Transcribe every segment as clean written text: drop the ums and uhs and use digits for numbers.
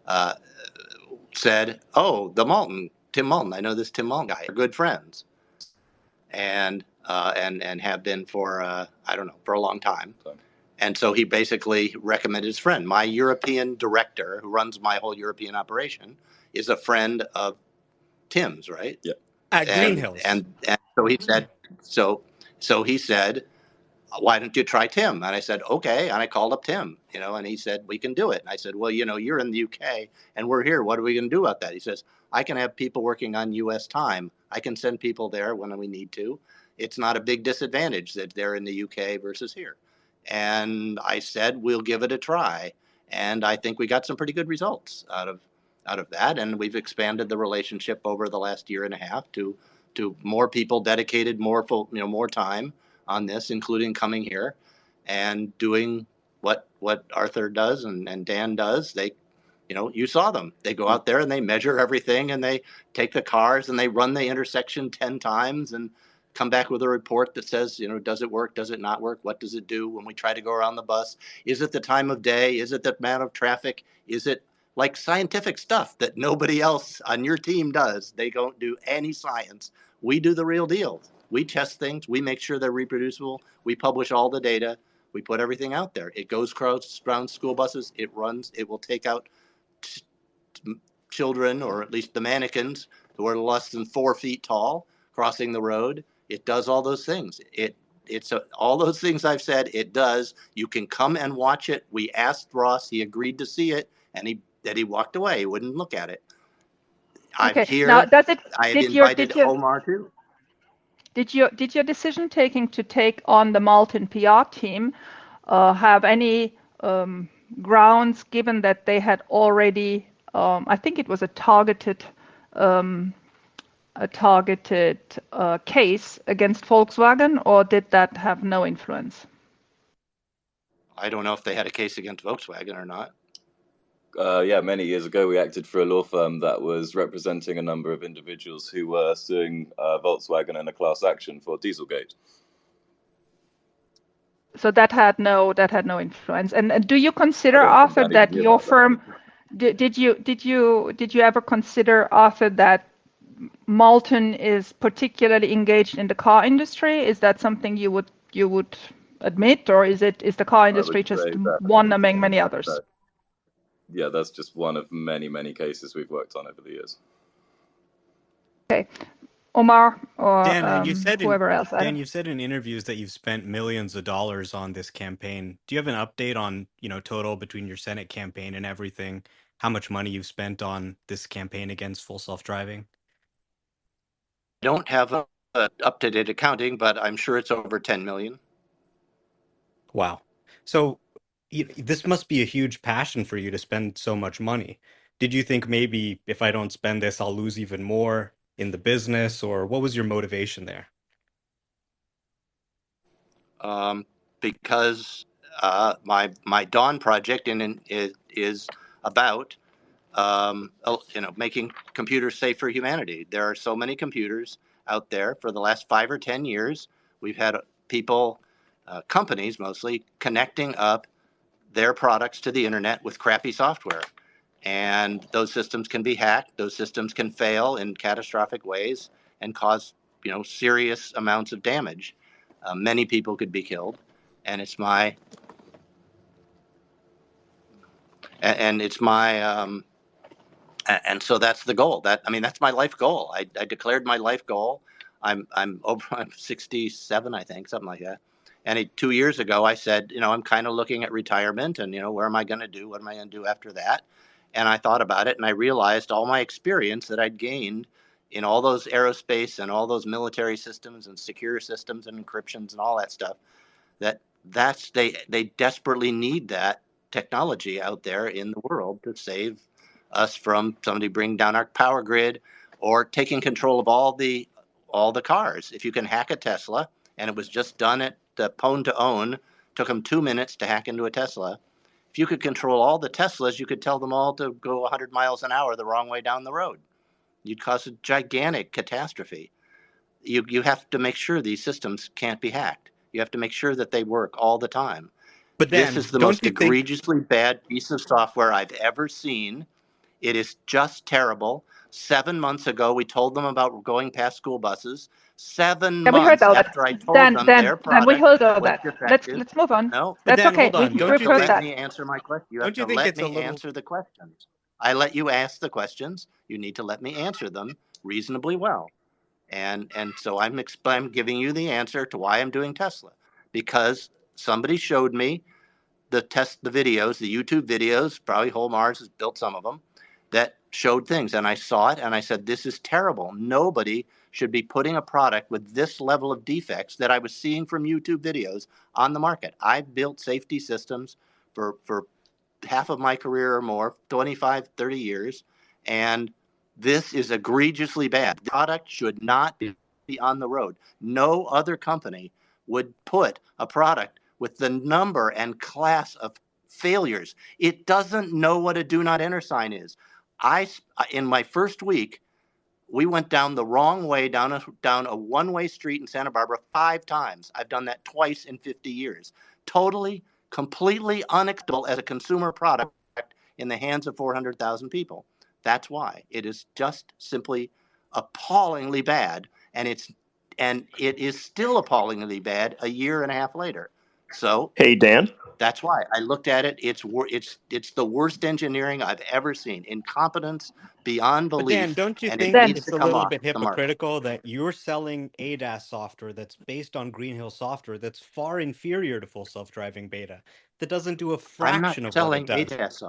uh, said, "Oh, Tim Malton. I know this Tim Malton guy. We're good friends, and have been for I don't know, for a long time." And so he basically recommended his friend. My European director, who runs my whole European operation, is a friend of Tim's, right? Yeah. At Green And Hills. and so he said, he said, "Why don't you try Tim?" And I said, "Okay." And I called up Tim, and he said, "We can do it." And I said, "Well, you're in the UK and we're here. What are we going to do about that?" He says, "I can have people working on US time. I can send people there when we need to. It's not a big disadvantage that they're in the UK versus here." And I said, "We'll give it a try." And I think we got some pretty good results out of that. And we've expanded the relationship over the last year and a half to more people dedicated more time on this, including coming here and doing what Arthur does and Dan does. You saw them. They go out there and they measure everything, and they take the cars and they run the intersection 10 times and come back with a report that says, does it work? Does it not work? What does it do when we try to go around the bus? Is it the time of day? Is it the amount of traffic? Is it like scientific stuff that nobody else on your team does? They don't do any science. We do the real deal. We test things. We make sure they're reproducible. We publish all the data. We put everything out there. It goes around school buses. It runs. It will take out children, or at least the mannequins, who are less than 4 feet tall, crossing the road. It does all those things. All those things I've said. It does. You can come and watch it. We asked Ross. He agreed to see it, and he walked away. He wouldn't look at it. I'm Okay. here. Now, I have invited did your Omar too. did your decision taking to take on the Malton PR team have any grounds, given that they had already, I think it was a targeted case against Volkswagen, or did that have no influence? I don't know if they had a case against Volkswagen or not. Yeah, many years ago, we acted for a law firm that was representing a number of individuals who were suing Volkswagen in a class action for Dieselgate. So that had no influence. And do you consider, Arthur, that your firm did you ever consider, Arthur, that Malton is particularly engaged in the car industry? Is that something you would admit, or is the car industry just one among many others? Yeah, that's just one of many, many cases we've worked on over the years. Okay. Omar or Dan, whoever else. Dan, you've said in interviews that you've spent millions of dollars on this campaign. Do you have an update on, total between your Senate campaign and everything, how much money you've spent on this campaign against full self-driving? I don't have up-to-date accounting, but I'm sure it's over 10 million. Wow. So this must be a huge passion for you to spend so much money. Did you think maybe if I don't spend this, I'll lose even more in the business, or what was your motivation there? Because my Dawn project is about making computers safe for humanity. There are so many computers out there. For the last 5 or 10 years, we've had people, companies mostly, connecting up their products to the internet with crappy software. And those systems can be hacked. Those systems can fail in catastrophic ways and cause, serious amounts of damage. Many people could be killed. And it's my and so that's the goal. That's my life goal. I declared my life goal. I'm 67, I think, something like that. And 2 years ago, I said, I'm kind of looking at retirement, and where am I going to do? What am I going to do after that? And I thought about it, and I realized all my experience that I'd gained in all those aerospace and all those military systems and secure systems and encryptions and all that stuff, they desperately need that technology out there in the world to save us from somebody bringing down our power grid or taking control of all the cars. If you can hack a Tesla, and it was just done at the Pwn to Own, took them 2 minutes to hack into a Tesla. If you could control all the Teslas, you could tell them all to go 100 miles an hour the wrong way down the road. You'd cause a gigantic catastrophe. You have to make sure these systems can't be hacked. You have to make sure that they work all the time. But This Dan, is the don't most you think egregiously bad piece of software I've ever seen. It is just terrible. 7 months ago, we told them about going past school buses. 7 Yeah, we heard months all that. after I told Dan, them Dan, their Dan, we product heard all was that. defective. Let's move on. No, But That's Dan, okay. hold on. you Don't have you to heard think let that. me answer my question. You have don't you to think let it's a me little answer the questions. I let you ask the questions. You need to let me answer them reasonably well. And so I'm giving you the answer to why I'm doing Tesla, because somebody showed me the videos, the YouTube videos, probably Whole Mars has built some of them, that showed things. And I saw it and I said, this is terrible. Nobody should be putting a product with this level of defects that I was seeing from YouTube videos on the market. I've built safety systems for half of my career or more, 25, 30 years. And this is egregiously bad. The product should not be on the road. No other company would put a product with the number and class of failures. It doesn't know what a do not enter sign is. In my first week, we went down the wrong way, down a one-way street in Santa Barbara 5 times. I've done that twice in 50 years. Totally, completely unacceptable as a consumer product in the hands of 400,000 people. That's why it is just simply appallingly bad, and it is still appallingly bad a year and a half later. So Hey, Dan. that's why I looked at it. It's the worst engineering I've ever seen. Incompetence beyond But Dan, belief, don't you and it think Dan, needs it's to a come little off bit the market. hypocritical that you're selling ADAS software that's based on Green Hill software that's far inferior to full self-driving beta, that doesn't do a I'm not fraction of what it selling does? ADAS.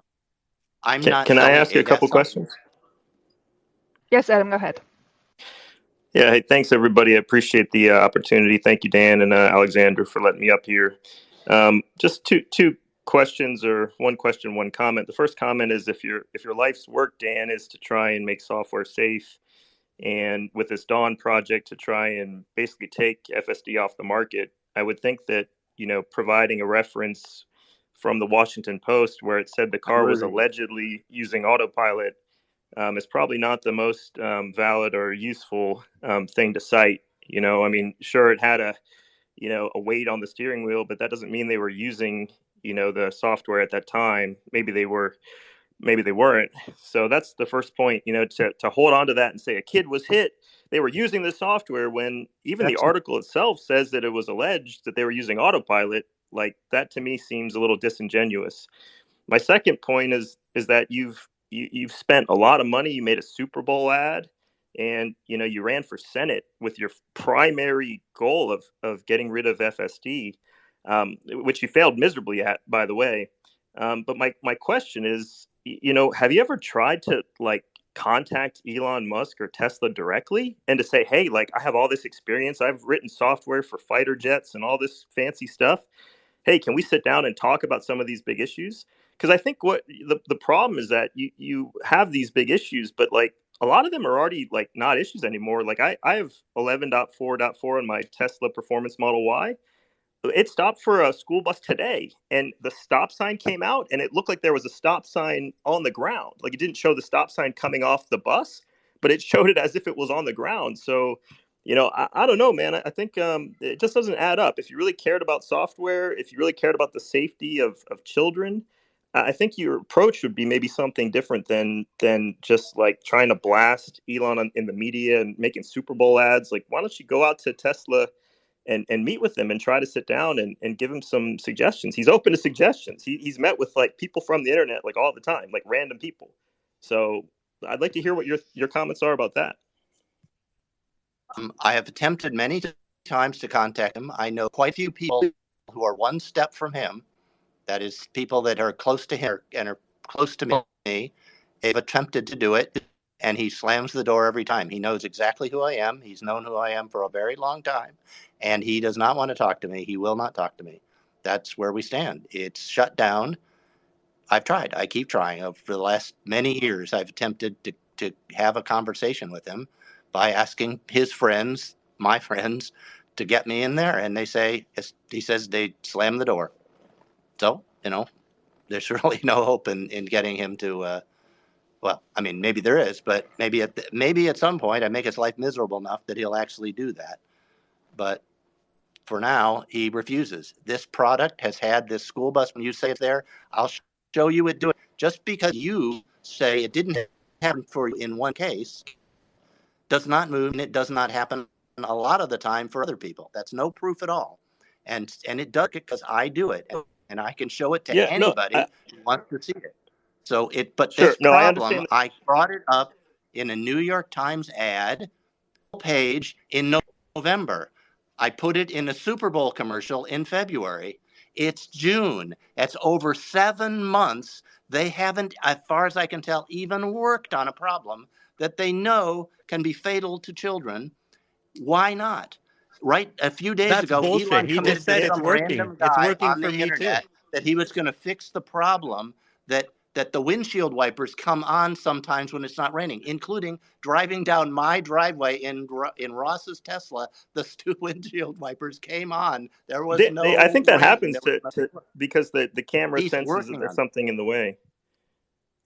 I'm Can, not can I selling ask you a ADAS couple software. questions? yes, Adam, go ahead. Yeah, hey, thanks everybody. I appreciate the opportunity. Thank you, Dan and Alexander, for letting me up here. Just two questions, or one question, one comment. The first comment is, if your life's work, Dan, is to try and make software safe, and with this Dawn project to try and basically take FSD off the market, I would think that, providing a reference from the Washington Post where it said the car was allegedly using autopilot is probably not the most valid or useful thing to cite. I mean, sure, it had a weight on the steering wheel, but that doesn't mean they were using, the software at that time. Maybe they were, maybe they weren't. So that's the first point, to hold on to that and say a kid was hit, they were using the software, when even the article itself says that it was alleged that they were using autopilot. Like, that to me seems a little disingenuous. My second point is that you've spent a lot of money. You made a Super Bowl ad, and you ran for Senate with your primary goal of getting rid of FSD, which you failed miserably at, by the way. But my question is, have you ever tried to contact Elon Musk or Tesla directly and to say, hey, I have all this experience. I've written software for fighter jets and all this fancy stuff. Hey, can we sit down and talk about some of these big issues? Because I think what the problem is that you have these big issues, but a lot of them are already not issues anymore. I have 11.4.4 on my Tesla Performance Model Y. It stopped for a school bus today, and the stop sign came out, and it looked like there was a stop sign on the ground. It didn't show the stop sign coming off the bus, but it showed it as if it was on the ground. So, I don't know, man. I think it just doesn't add up. If you really cared about software, if you really cared about the safety of children, I think your approach would be maybe something different than just trying to blast Elon in the media and making Super Bowl ads. Why don't you go out to Tesla and meet with him and try to sit down and give him some suggestions? He's open to suggestions. He's met with people from the internet all the time, random people. So I'd like to hear what your comments are about that. I have attempted many times to contact him. I know quite a few people who are one step from him. That is, people that are close to him and are close to me. They've attempted to do it, and he slams the door every time. He knows exactly who I am. He's known who I am for a very long time, and he does not want to talk to me. He will not talk to me. That's where we stand. It's shut down. I've tried. I keep trying. For the last many years, I've attempted to have a conversation with him by asking his friends, my friends, to get me in there, and he says they slam the door. So, there's really no hope in getting him to, well, I mean, maybe there is, but maybe at some point I make his life miserable enough that he'll actually do that. But for now, he refuses. This product has had this school bus. When you say it's there, I'll show you it do it. Just because you say it didn't happen for you in one case does not move, and it does not happen a lot of the time for other people. That's no proof at all. And it does because I do it, and I can show it to Yeah, no, anybody who wants to see it. So but sure. this No, I problem, understand. I brought it up in a New York Times ad page in November. I put it in a Super Bowl commercial in February. It's June. That's over 7 months. They haven't, as far as I can tell, even worked on a problem that they know can be fatal to children. Why not? Right a few days That's ago, bullshit. Elon He just committed said to it's some working. random It's guy working on for the me too. internet that he was going to fix the problem that the windshield wipers come on sometimes when it's not raining, including driving down my driveway in Ross's Tesla. The windshield wipers came on. There was no I think that rain. happens There was nothing. because the camera He's senses that working there's on it. something in the way.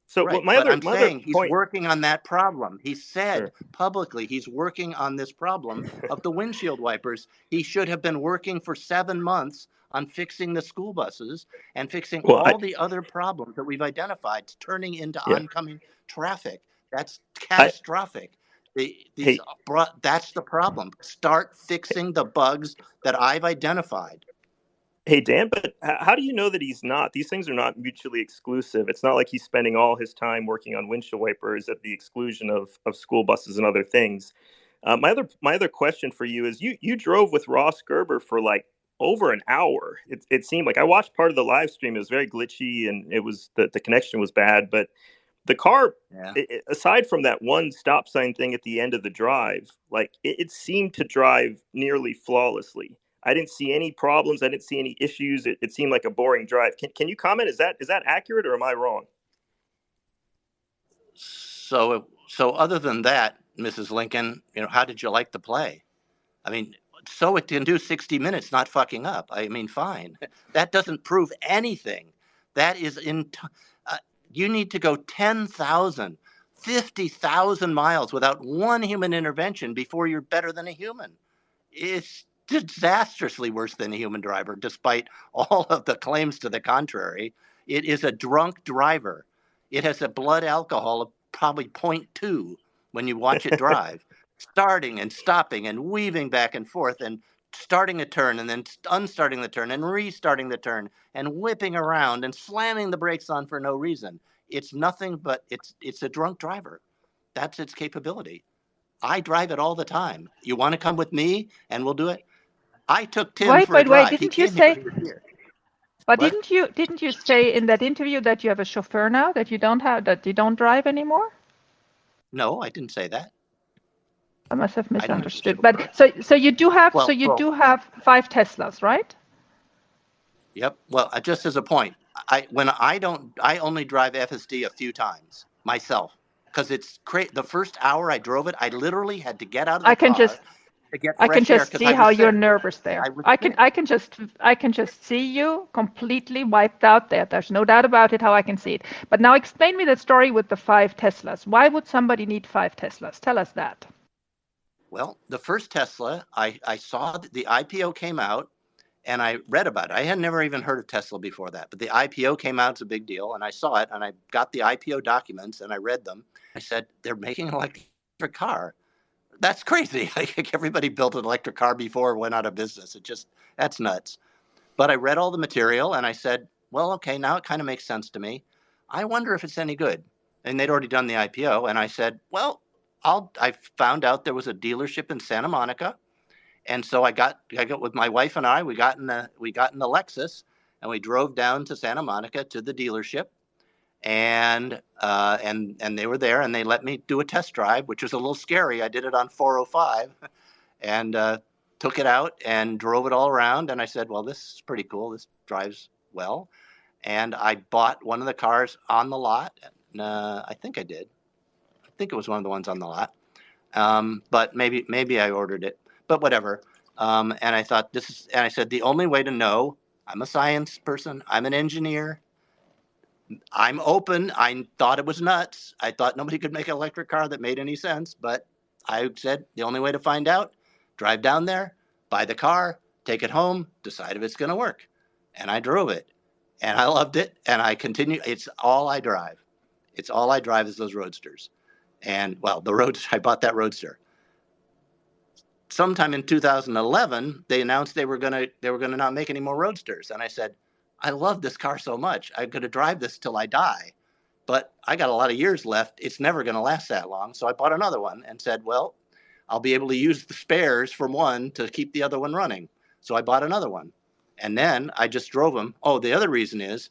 So Right, my but other I'm saying he's point. working on that problem. He said Sure. publicly he's working on this problem of the windshield wipers. He should have been working for 7 months on fixing the school buses and fixing Well, all the other problems that we've identified, turning into yeah. oncoming traffic. That's I catastrophic. hey That's the problem. Start fixing the bugs that I've identified. Hey, Dan, but how do you know that he's not? These things are not mutually exclusive. It's not like he's spending all his time working on windshield wipers at the exclusion of school buses and other things. My other question for you is you drove with Ross Gerber for like over an hour. It seemed like I watched part of the live stream. It was very glitchy and it was the connection was bad. But the car, Yeah. aside from that one stop sign thing at the end of the drive, like it seemed to drive nearly flawlessly. I didn't see any problems. I didn't see any issues. It seemed like a boring drive. Can you comment? Is that accurate or am I wrong? So other than that, Mrs. Lincoln, how did you like the play? I mean, so it can do 60 minutes not fucking up. I mean, fine. That doesn't prove anything. That is you need to go 10,000, 50,000 miles without one human intervention before you're better than a human. It's disastrously worse than a human driver, despite all of the claims to the contrary. It is a drunk driver. It has a blood alcohol of probably 0.2 when you watch it drive, starting and stopping and weaving back and forth and starting a turn and then unstarting the turn and restarting the turn and whipping around and slamming the brakes on for no reason. It's nothing but it's a drunk driver. That's its capability. I drive it all the time. You want to come with me and we'll do it? I took Tim for a drive. Didn't you say? But What? didn't you say in that interview that you have a chauffeur now, that you don't drive anymore? No, I didn't say that. I must have misunderstood. I don't But so you do have do have 5 Teslas, right? Yep. Well, just as a point, I only drive FSD a few times myself because it's the first hour I drove it, I literally had to get out of the car to get fresh I can just air see how you're nervous there. I can just see you completely wiped out there. There's no doubt about it how I can see it. But now explain me the story with the 5 Teslas. Why would somebody need 5 Teslas? Tell us that. Well, the first Tesla, I saw the IPO came out and I read about it. I had never even heard of Tesla before that, but the IPO came out. It's a big deal. And I saw it and I got the IPO documents and I read them. I said, they're making an electric car. That's crazy. Like everybody built an electric car before, went out of business. That's nuts. But I read all the material and I said, well, okay, now it kind of makes sense to me. I wonder if it's any good. And they'd already done the IPO. And I said, well, I found out there was a dealership in Santa Monica. And so I got with my wife and I, we got in the Lexus and we drove down to Santa Monica to the dealership. And they were there and they let me do a test drive, which was a little scary. I did it on 405 and took it out and drove it all around. And I said, well, this is pretty cool. This drives well. And I bought one of the cars on the lot. I think I did. I think it was one of the ones on the lot. But maybe I ordered it, but whatever. And I thought and I said, the only way to know, I'm a science person. I'm an engineer. I'm open. I thought it was nuts. I thought nobody could make an electric car that made any sense. But I said the only way to find out, drive down there, buy the car, take it home, decide if it's going to work. And I drove it. And I loved it. And I continue. It's all I drive. It's all I drive is those Roadsters. And well, I bought that Roadster. Sometime in 2011, they announced they were gonna not make any more Roadsters, and I said, I love this car so much. I'm gonna drive this till I die, but I got a lot of years left. It's never gonna last that long. So I bought another one and said, well, I'll be able to use the spares from one to keep the other one running. So I bought another one, and then I just drove them. Oh, the other reason is,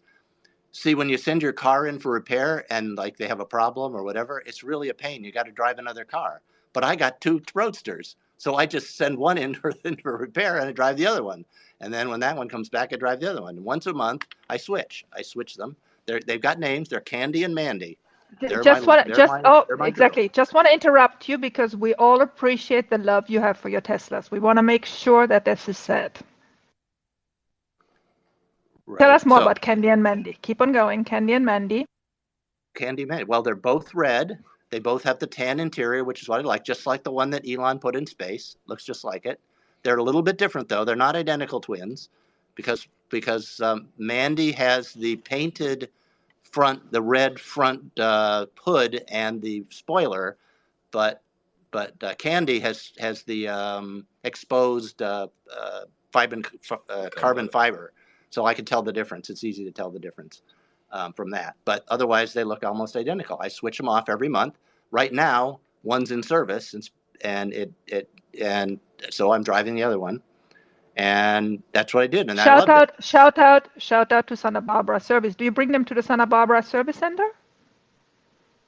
see, when you send your car in for repair and like they have a problem or whatever, it's really a pain. You got to drive another car. But I got 2 Roadsters. So I just send one in for repair and I drive the other one. And then when that one comes back, I drive the other one. Once a month, I switch them. They've got names. They're Candy and Mandy. Just want to interrupt you because we all appreciate the love you have for your Teslas. We want to make sure that this is said. Right. Tell us more about Candy and Mandy. Keep on going, Candy and Mandy. Candy and Mandy. Well, they're both red. They both have the tan interior, which is what I like, just like the one that Elon put in space. Looks just like it. They're a little bit different, though. They're not identical twins because Mandy has the painted front, the red front hood and the spoiler, but Candy has the exposed carbon fiber, so I can tell the difference. It's easy to tell the difference from that. But otherwise, they look almost identical. I switch them off every month. Right now, one's in service, and so I'm driving the other one. And that's what I did. And shout out to Santa Barbara service. Do you bring them to the Santa Barbara service center?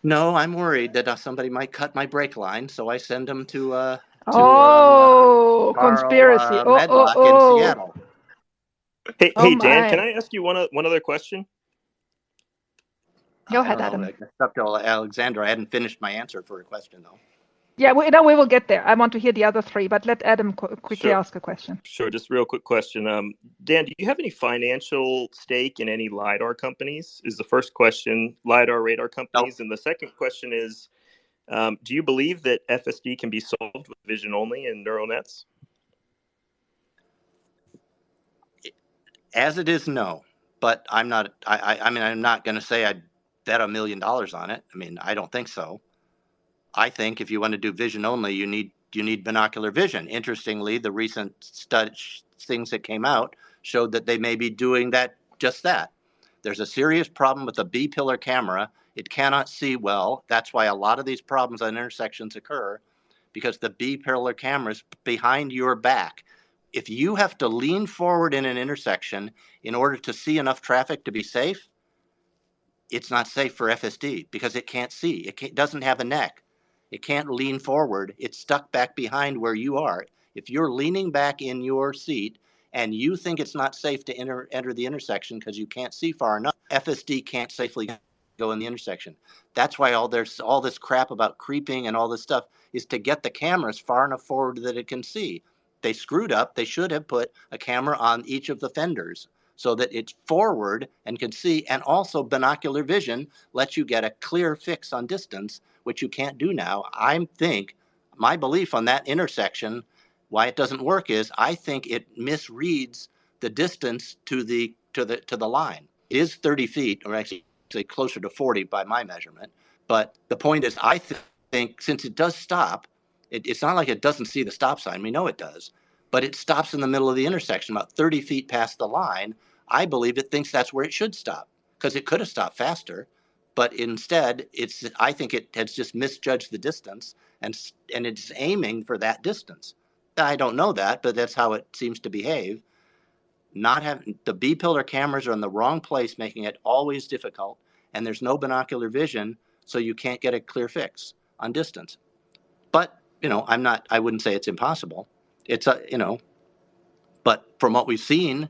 No, I'm worried that somebody might cut my brake line, so I send them to conspiracy. Medlock in Seattle. Hey, Dan, can I ask you one other question? Go ahead, Adam. It's up to Alexandra. I hadn't finished my answer for a question, though. Yeah, we will get there. I want to hear the other 3, but let Adam quickly ask a question. Sure, just a real quick question. Dan, do you have any financial stake in any LiDAR companies? Is the first question. LiDAR, radar companies. Nope. And the second question is, do you believe that FSD can be solved with vision only and neural nets? As it is, no. But I'm not. I'm not going to say I'd bet $1 million on it. I mean, I don't think so. I think if you want to do vision only, you need binocular vision. Interestingly, the recent things that came out showed that they may be doing just that. There's a serious problem with the B-pillar camera. It cannot see well. That's why a lot of these problems on intersections occur, because the B-pillar camera is behind your back. If you have to lean forward in an intersection in order to see enough traffic to be safe, it's not safe for FSD because it can't see. It doesn't have a neck. It can't lean forward. It's stuck back behind where you are. If you're leaning back in your seat and you think it's not safe to enter the intersection because you can't see far enough, FSD can't safely go in the intersection. That's why there's all this crap about creeping and all this stuff is to get the cameras far enough forward that it can see. They screwed up. They should have put a camera on each of the fenders so that it's forward and can see, and also binocular vision lets you get a clear fix on distance, which you can't do now. I think my belief on that intersection, why it doesn't work is I think it misreads the distance to the line. It is 30 feet, or actually closer to 40 by my measurement. But the point is, I think since it does stop, it's not like it doesn't see the stop sign. We know it does. But it stops in the middle of the intersection, about 30 feet past the line. I believe it thinks that's where it should stop, because it could have stopped faster. But instead, I think it has just misjudged the distance, and it's aiming for that distance. I don't know that, but that's how it seems to behave. Not having the B-pillar cameras are in the wrong place, making it always difficult, and there's no binocular vision, so you can't get a clear fix on distance. But I wouldn't say it's impossible. It's but from what we've seen,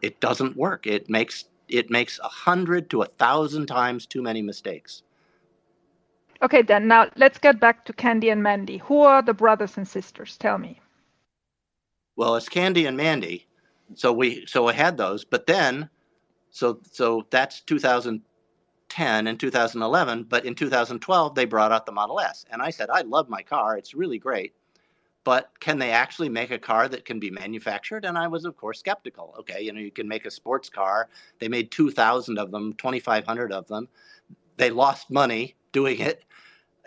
it doesn't work. It makes 100 to 1,000 times too many mistakes. Okay, then now let's get back to Candy and Mandy. Who are the brothers and sisters? Tell me. Well, it's Candy and Mandy. So I had those, but then, so that's 2010 and 2011. But in 2012, they brought out the Model S, and I said, I love my car. It's really great. But can they actually make a car that can be manufactured? And I was, of course, skeptical. Okay, you can make a sports car. They made 2,000 of them, 2,500 of them. they lost money doing it,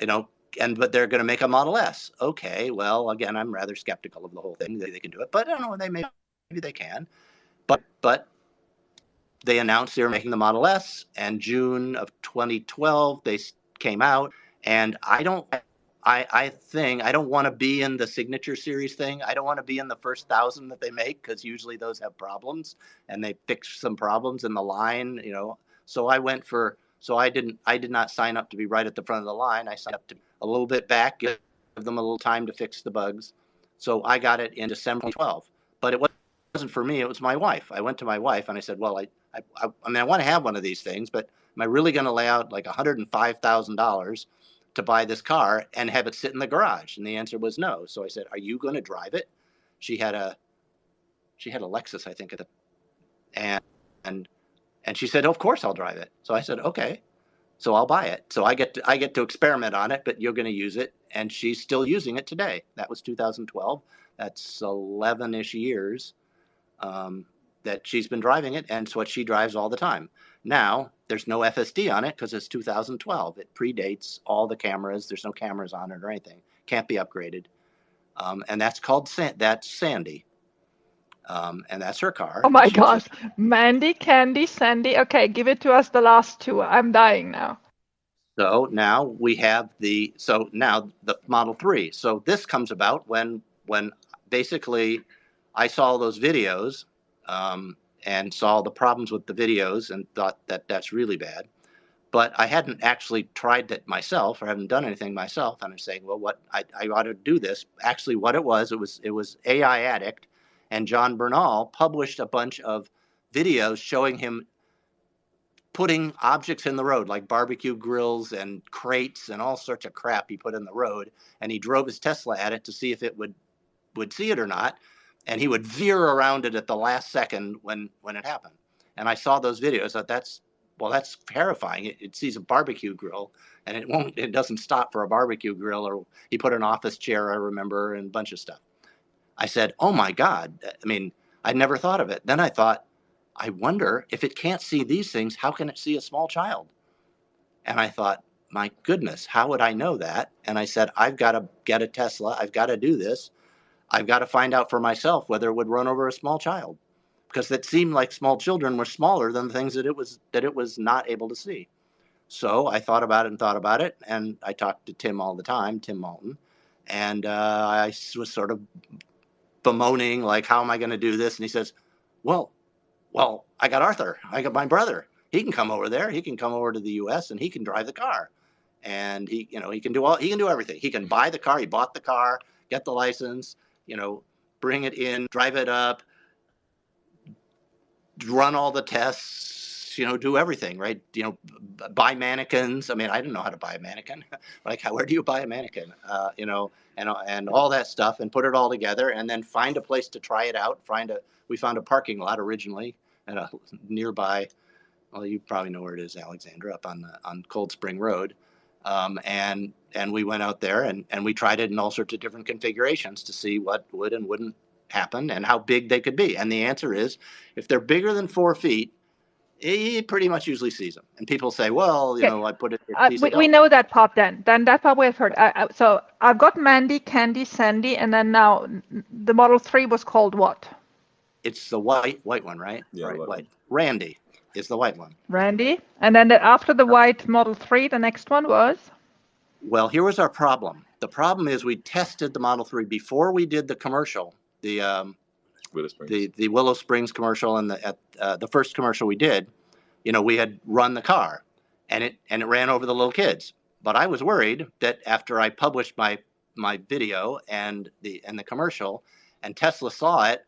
but they're going to make a Model S. Okay, well, again, I'm rather skeptical of the whole thing. They can do it, but I don't know. Maybe they can. But they announced they were making the Model S, and June of 2012 they came out. And I don't want to be in the Signature Series thing. I don't want to be in the first 1,000 that they make, because usually those have problems, and they fix some problems in the line. So I did not sign up to be right at the front of the line. I signed up to be a little bit back, give them a little time to fix the bugs. So I got it in December 2012, but it wasn't for me. It was my wife. I went to my wife and I said, well, I want to have one of these things, but am I really going to lay out like $105,000 to buy this car and have it sit in the garage? And the answer was no. So I said, are you going to drive it? She had a Lexus, I think, and she said, of course I'll drive it. So I said, okay, so I'll buy it. So I get to experiment on it, but you're going to use it. And she's still using it today. That was 2012. That's 11-ish years that she's been driving it, and it's what she drives all the time. Now, there's no FSD on it because it's 2012. It predates all the cameras. There's no cameras on it or anything. Can't be upgraded. And that's called Sandy. And that's her car. Oh my gosh. Mandy, Candy, Sandy. Okay, give it to us, the last two. I'm dying now. So now we have the Model 3. So this comes about when basically I saw those videos and saw the problems with the videos and thought that that's really bad. But I hadn't actually tried it myself, or haven't done anything myself. And I'm saying, well, what I ought to do this. Actually, what it was AI Addict, and John Bernal published a bunch of videos showing him putting objects in the road, like barbecue grills and crates and all sorts of crap he put in the road. And he drove his Tesla at it to see if it would see it or not. And he would veer around it at the last second when it happened. And I saw those videos. That's terrifying. It sees a barbecue grill and it doesn't stop for a barbecue grill. Or he put an office chair, I remember, and a bunch of stuff. I said, oh my God. I mean, I never thought of it. Then I thought, I wonder if it can't see these things, how can it see a small child? And I thought, my goodness, how would I know that? And I said, I've got to get a Tesla. I've got to do this. I've got to find out for myself whether it would run over a small child, because it seemed like small children were smaller than the things that it was not able to see. So I thought about it, and I talked to Tim all the time, Tim Malton, and I was sort of bemoaning, like, how am I going to do this? And he says, well, I got Arthur. I got my brother. He can come over there. He can come over to the U.S. and he can drive the car, and he can do everything. He can buy the car. He bought the car, get the license, bring it in, drive it up, run all the tests, do everything, right? Buy mannequins. I mean, I didn't know how to buy a mannequin. Like, where do you buy a mannequin? And all that stuff, and put it all together, and then find a place to try it out. We found a parking lot originally at a nearby. Well, you probably know where it is, Alexandra, up on Cold Spring Road. And we went out there and we tried it in all sorts of different configurations to see what would and wouldn't happen and how big they could be. And the answer is, if they're bigger than 4 feet, he pretty much usually sees them. And people say, well, I put it. We know that part then. Then that part we've heard. So I've got Mandy, Candy, Sandy, and then now the Model 3 was called what? It's the white one, right? Yeah, right, white. Randy is the white one. Randy. And then after the white Model 3, the next one was? Well, here was our problem. The problem is we tested the Model 3 before we did the commercial, the Willow Springs commercial, and the first commercial we did. We had run the car, and it ran over the little kids. But I was worried that after I published my video and the commercial, and Tesla saw it,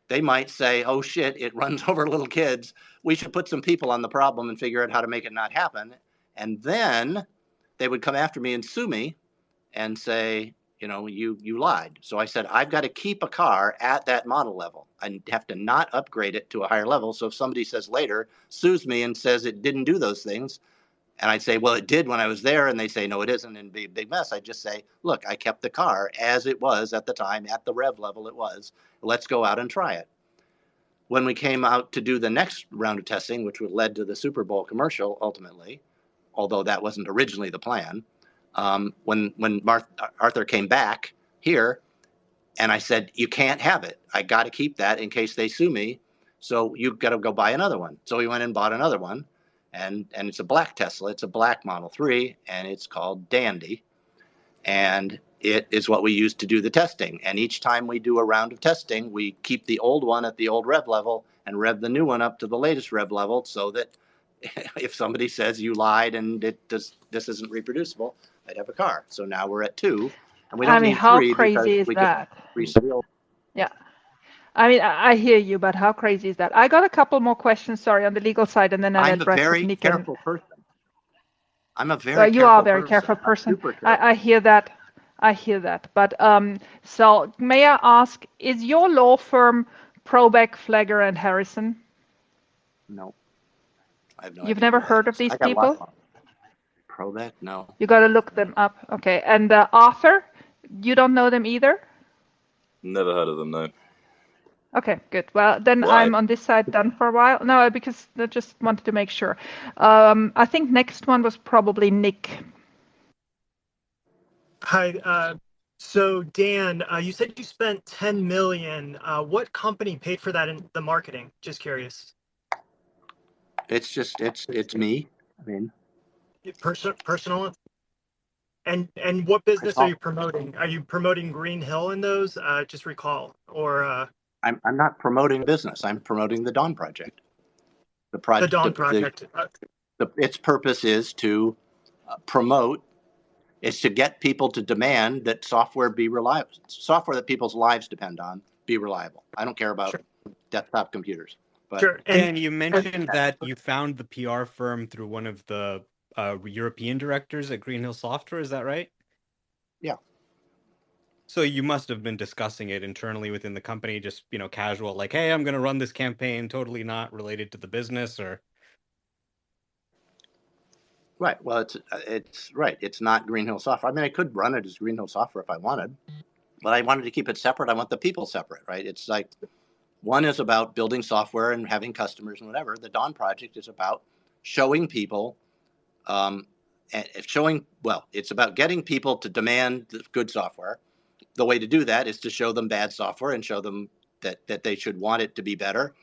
they might say, oh shit, it runs over little kids. We should put some people on the problem and figure out how to make it not happen. And then they would come after me and sue me and say, you lied. So I said, I've got to keep a car at that model level. I have to not upgrade it to a higher level. So if somebody says later, sues me and says it didn't do those things, and I'd say, well, it did when I was there, and they say, no, it isn't, and be a big mess. I'd just say, look, I kept the car as it was at the time, at the rev level it was. Let's go out and try it. When we came out to do the next round of testing, which led to the Super Bowl commercial ultimately, although that wasn't originally the plan. When Arthur came back here, and I said, you can't have it. I got to keep that in case they sue me. So you've got to go buy another one. So he went and bought another one, and it's a black Tesla. It's a black Model 3, and it's called Dandy. And it is what we use to do the testing. And each time we do a round of testing, we keep the old one at the old rev level and rev the new one up to the latest rev level, so that if somebody says you lied and this isn't reproducible, I'd have a car. So now we're at 2, and we don't need 3 how because crazy is we that? can reseal. Yeah. I mean, I hear you, but how crazy is that? I got a couple more questions, sorry, on the legal side, and then I I'm let a Brett very Nick careful person. I'm a very Well, you are a very person. careful person. Super careful. I hear that. I hear that. But so may I ask, is your law firm Probeck, Flagger, and Harrison? No, I have no You've idea never who that heard of is. these I got people? lots of them. Probeck? No. You got to look them up. Okay. And Arthur, you don't know them either? Never heard of them, no. Okay, good. Well, then Why? I'm on this side done for a while. No, because I just wanted to make sure. I think next one was probably Nick. Hi. So Dan, you said you spent $10 million. What company paid for that in the marketing? Just curious. It's just it's me. I mean, Personal. And what business are personal. you promoting? Are you promoting Green Hill in those? Just recall. Or I'm not promoting business. I'm promoting the Dawn Project. the Dawn Project. Its purpose is to promote. Is to get people to demand that software be reliable. Software that people's lives depend on be reliable. I don't care about desktop computers. But Sure. Dan, you mentioned that you found the PR firm through one of the European directors at Green Hill Software. Is that right? Yeah. So you must have been discussing it internally within the company, just, casual, like, hey, I'm going to run this campaign, totally not related to the business, or... Right. Well, it's right. It's not Green Hill Software. I mean, I could run it as Green Hill Software if I wanted, but I wanted to keep it separate. I want the people separate, right? It's like one is about building software and having customers and whatever. The Dawn Project is about showing people, it's about getting people to demand good software. The way to do that is to show them bad software and show them that they should want it to be better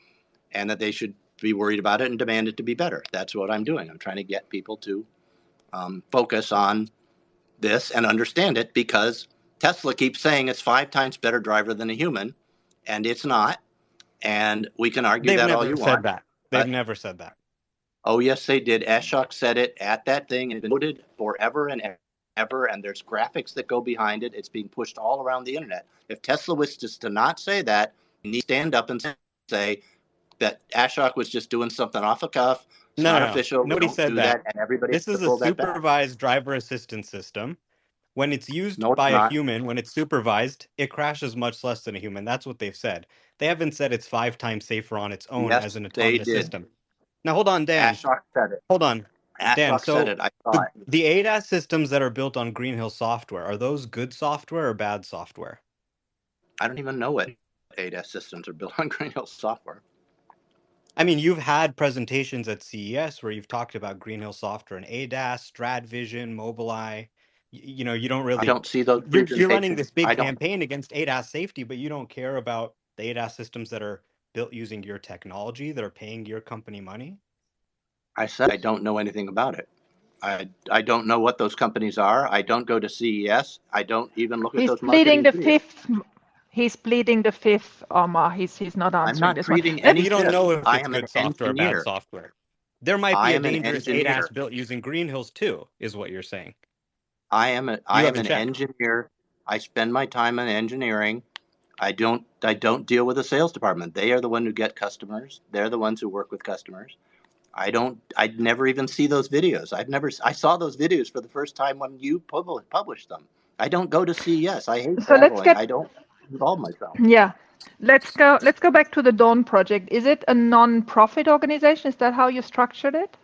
and that they should be worried about it and demand it to be better. That's what I'm doing. I'm trying to get people to focus on this and understand it, because Tesla keeps saying it's 5 times better driver than a human, and it's not. And we can argue that all you want. They've never said that. Oh, yes, they did. Ashok said it at that thing, and it's been noted forever and ever, and there's graphics that go behind it. It's being pushed all around the internet. If Tesla was just to not say that, you need to stand up and say that Ashok was just doing something off the cuff. It's not official. Nobody said that. And everybody This is a supervised driver assistance system. When it's used by a human, when it's supervised, it crashes much less than a human. That's what they've said. They haven't said it's 5 times safer on its own as an autonomous system. Now, hold on, Dan. Ashok said it. Hold on. Dan, Ashok said it. I saw it. The ADAS systems that are built on Green Hill Software, are those good software or bad software? I don't even know what ADAS systems are built on Green Hill Software. I mean, you've had presentations at CES where you've talked about Green Hill Software and ADAS, StradVision, Mobileye. You don't really. I don't see those. You're running this big campaign against ADAS safety, but you don't care about the ADAS systems that are built using your technology, that are paying your company money. I said I don't know anything about it. I don't know what those companies are. I don't go to CES. I don't even look at those marketing videos. He's pleading the fifth, Omar. He's not answering this one. You don't know if it's good software or bad software. There might be a dangerous ADAS built using Green Hills too, is what you're saying. I am an engineer. I spend my time in engineering. I don't deal with the sales department. They are the one who get customers. They're the ones who work with customers. I'd never even see those videos. I saw those videos for the first time when you published them. I don't go to CES. I hate traveling. I don't involve myself. Yeah. Let's go back to the Dawn Project. Is it a non-profit organization? Is that how you structured it?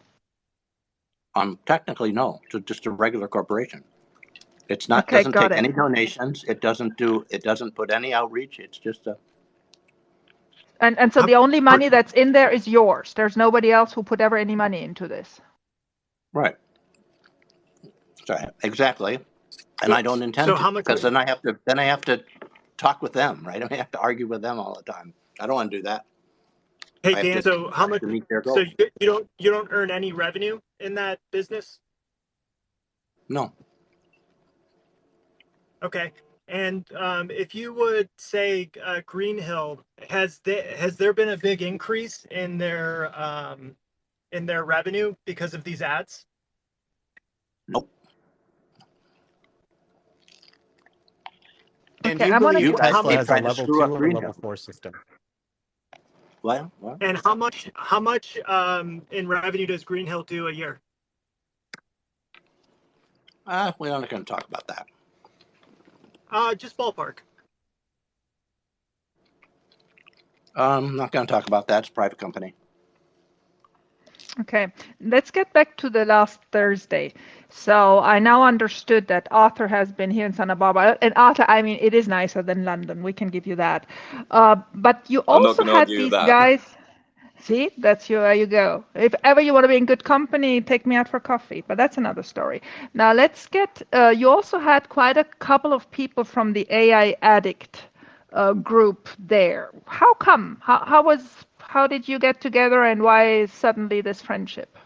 Technically, no. It's just a regular corporation. It's not. Doesn't take any donations. It doesn't put any outreach. It's just a. And so the only money that's in there is yours. There's nobody else who put ever any money into this. Right. Sorry, exactly. And I don't intend So to, how much? because then I have to talk with them, right? I have to argue with them all the time. I don't want to do that. Hey I have Dan, to, so how much? to meet their So goals. you don't earn any revenue in that business? No. Okay. And if you would say Greenhill, has there been a big increase in their revenue because of these ads? Nope. And do Okay, you I'm gonna. believe You guys How Tesla much? keep has a trying to level screw 2 up or a level Greenhill. 4 system? Well, And how much in revenue does Greenhill do a year? we're not going to talk about that. Just ballpark. I'm not going to talk about that. It's a private company. Okay, let's get back to the last Thursday. So I now understood that Arthur has been here in Santa Barbara. And Arthur, I mean, it is nicer than London. We can give you that. But you I'm not also going to had argue with these that. guys. See, where you go. If ever you want to be in good company, take me out for coffee. But that's another story. Now let's get. You also had quite a couple of people from the AI Addict group there. How come? How did you get together, and why suddenly this friendship?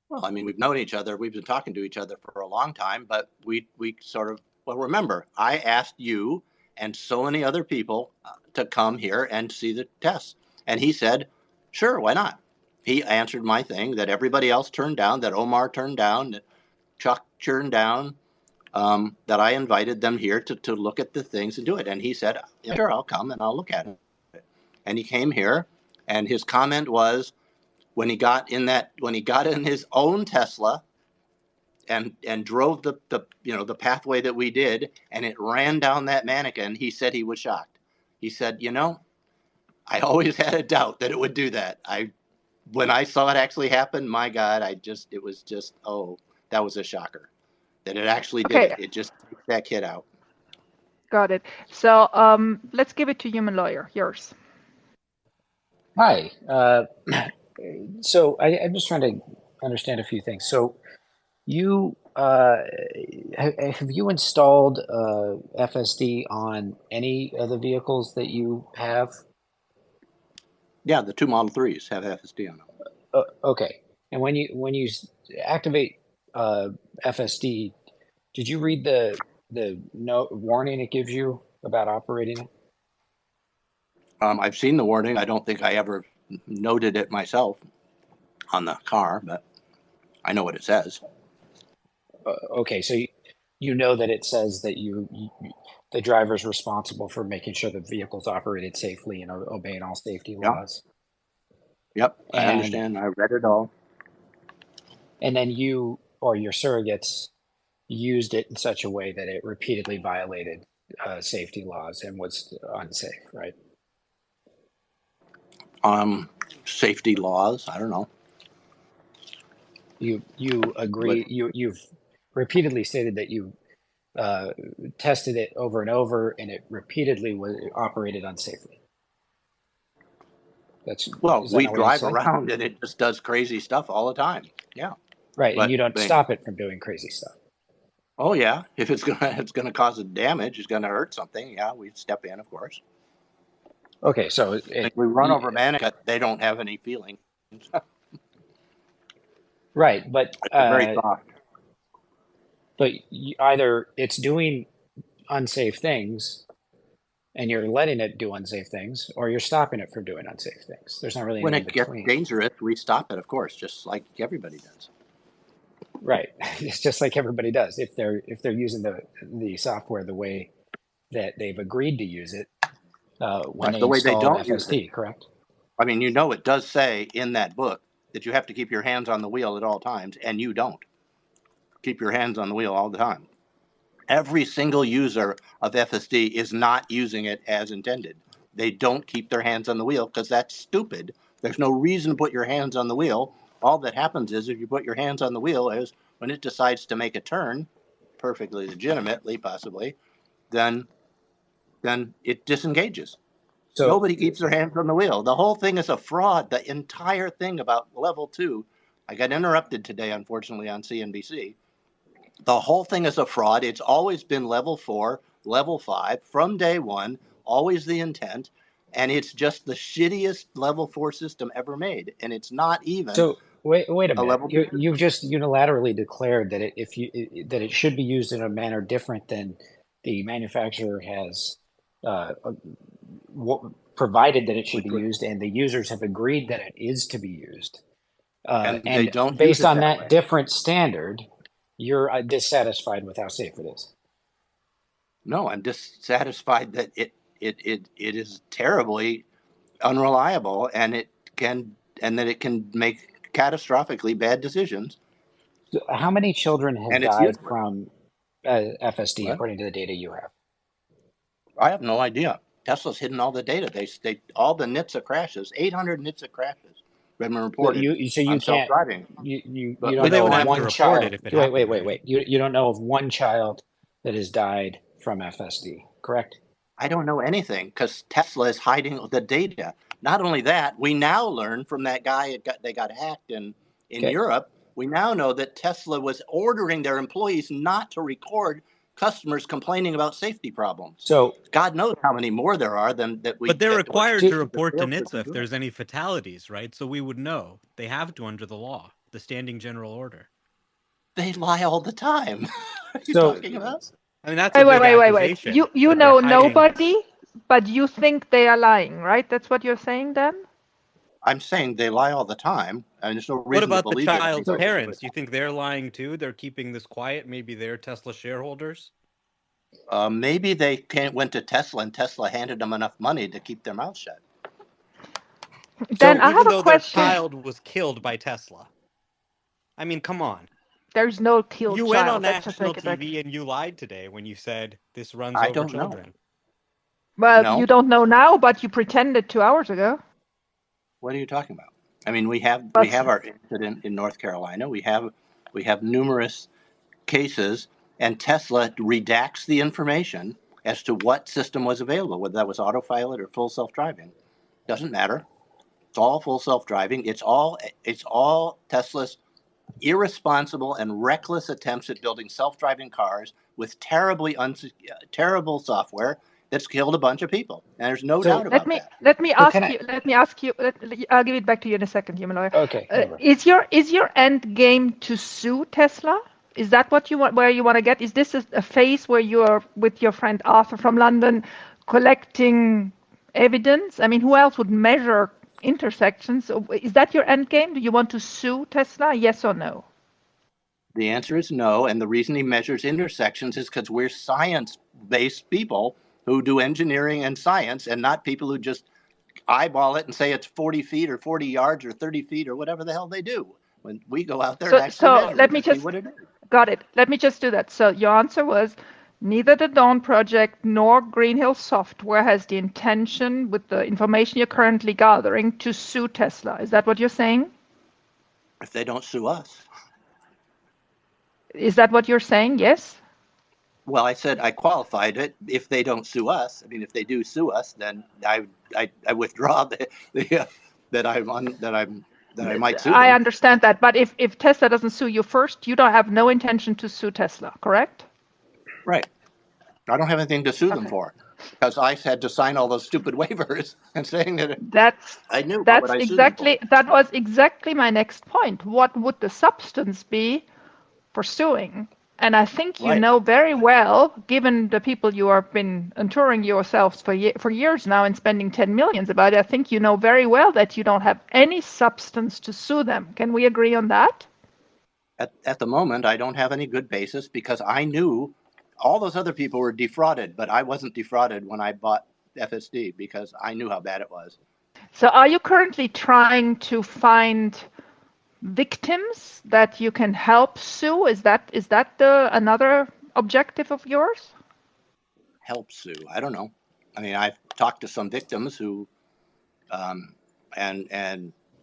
Well, I mean, we've known each other. We've been talking to each other for a long time, but we sort of, well, remember, I asked you and so many other people to come here and see the tests. And he said, sure, why not? He answered my thing that everybody else turned down, that Omar turned down, that Chuck turned down, that I invited them here to look at the things and do it. And he said, yeah, sure, I'll come and I'll look at it. And he came here, and his comment was, when he got in his own Tesla and drove the pathway that we did, and it ran down that mannequin, he said he was shocked. He said, I always had a doubt that it would do that. When I saw it actually happen, my God, it was just, oh, that was a shocker that it actually did Okay, it. It just takes that kid out. got it. So let's give it to Human Lawyer. Yours. Hi. So I'm just trying to understand a few things. So you have you installed FSD on any of the vehicles that you have? Yeah, the two Model 3s have FSD on them. Okay. And when you activate FSD, did you read the warning it gives you about operating it? I've seen the warning. I don't think I ever noted it myself on the car, but I know what it says. Okay, so you know that it says that the driver's responsible for making sure the vehicle's operated safely and obeying all safety Yeah. laws. Yep, I And understand. I read it all. and then you or your surrogates used it in such a way that it repeatedly violated safety laws and was unsafe, right? Safety laws. I don't know. You agree? You've repeatedly stated that you tested it over and over, and it repeatedly was operated unsafely. Well, Is that we not what you drive said? around and it just does crazy stuff all the time. Yeah. Right, and you But don't stop it from doing crazy stuff. oh yeah, if it's gonna cause a damage, it's gonna hurt something. Yeah, we step in, of course. Okay, so If we run over mannequin, they don't have any feeling. right, but They're very soft. either it's doing unsafe things and you're letting it do unsafe things, or you're stopping it from doing unsafe things. There's not really When anything it gets between. dangerous, we stop it, of course, just like everybody does. Right, it's just like everybody does. If they're using the software the way that they've agreed to use it when they The way they installed don't use it. FSD, correct? I mean, it does say in that book that you have to keep your hands on the wheel at all times, and you don't keep your hands on the wheel all the time. Every single user of FSD is not using it as intended. They don't keep their hands on the wheel because that's stupid. There's no reason to put your hands on the wheel. All that happens is if you put your hands on the wheel is when it decides to make a turn, perfectly legitimately, possibly, then it disengages. So Nobody keeps their hands on the wheel. The whole thing is a fraud. The entire thing about level 2, I got interrupted today, unfortunately, on CNBC. The whole thing is a fraud. It's always been level 4, level 5 from day one, always the intent. And it's just the shittiest level 4 system ever made. And it's not even So wait a a minute. level 2 You've system. just unilaterally declared that that it should be used in a manner different than the manufacturer has provided that it should be used, and the users have agreed that it is to be used. And they And don't use based it on that that way. different standard, you're dissatisfied with how safe it is. No, I'm dissatisfied that it is terribly unreliable, and that it can make catastrophically bad decisions, So how many children have and it's died useless. from FSD, What? according to the data you have? I have no idea. Tesla's hidden all the data. They all the NHTSA crashes, 800 NHTSA crashes have been reported You on can't, self-driving. you But don't But they know would of have to one report it child. if it Wait, happened, right? wait. You don't know of one child that has died from FSD, correct? I don't know anything because Tesla is hiding the data. Not only that, we now learn from that guy they got hacked in Okay. Europe. We now know that Tesla was ordering their employees not to record customers complaining about safety problems. So God knows how many more there are than that we. But they're That were required to report to failed NHTSA if do it. there's any fatalities, right? So we would know. They have to under the law, the standing general order. They lie all the time. What are you So- talking about? I mean, that's a big Wait. accusation. You that know they're hiding- nobody, but you think they are lying, right? That's what you're saying then? I'm saying they lie all the time, and there's no reason What about to the believe it. child's because- parents? You think they're lying too? They're keeping this quiet? Maybe they're Tesla shareholders? Maybe they went to Tesla and Tesla handed them enough money to keep their mouth shut. Then I even have though a question. their child was killed by Tesla. I mean, come on. There's no killed You child. went on Let's just national take it back. TV and you lied today when you said this runs I over don't know. children. Well, No. you don't know now, but you pretended 2 hours ago. What are you talking about? I mean, we have our incident in North Carolina. We have numerous cases, and Tesla redacts the information as to what system was available, whether that was autopilot or full self-driving. Doesn't matter. It's all full self-driving. It's all Tesla's irresponsible and reckless attempts at building self-driving cars with terrible software that's killed a bunch of people. And there's no doubt about that. Let me So ask can I- you. Let me ask you. I'll give it back to you in a second, human lawyer. Okay. Over. Is your end game to sue Tesla? Is that what you want? Where you want to get? Is this a phase where you are with your friend Arthur from London, collecting evidence? I mean, who else would measure intersections? Is that your end game? Do you want to sue Tesla? Yes or no? The answer is no, and the reason he measures intersections is because we're science-based people who do engineering and science, and not people who just eyeball it and say it's 40 feet or 40 yards or 30 feet or whatever the hell they do. When we go out there and actually measure let it me to see just what it is. got it. Let me just do that. So your answer was neither the Dawn Project nor Green Hill Software has the intention, with the information you're currently gathering, to sue Tesla. Is that what you're saying? If they don't sue us. Is that what you're saying? Yes. Well, I said I qualified it. If they don't sue us, I mean, if they do sue us, then I withdraw that I might sue them. I understand that, but if Tesla doesn't sue you first, you don't have no intention to sue Tesla, correct? Right. I don't have anything to sue them for, because I had to sign all those stupid waivers and saying that I knew. What would I sue them for? That was exactly my next point. What would the substance be for suing? And I think you Right. know very well, given the people you have been touring yourselves for years now and spending 10 millions about it, I think you know very well that you don't have any substance to sue them. Can we agree on that? At the moment, I don't have any good basis, because I knew all those other people were defrauded, but I wasn't defrauded when I bought FSD, because I knew how bad it was. So are you currently trying to find victims that you can help sue? Is that another objective of yours? Help sue. I don't know. I mean, I've talked to some victims who, and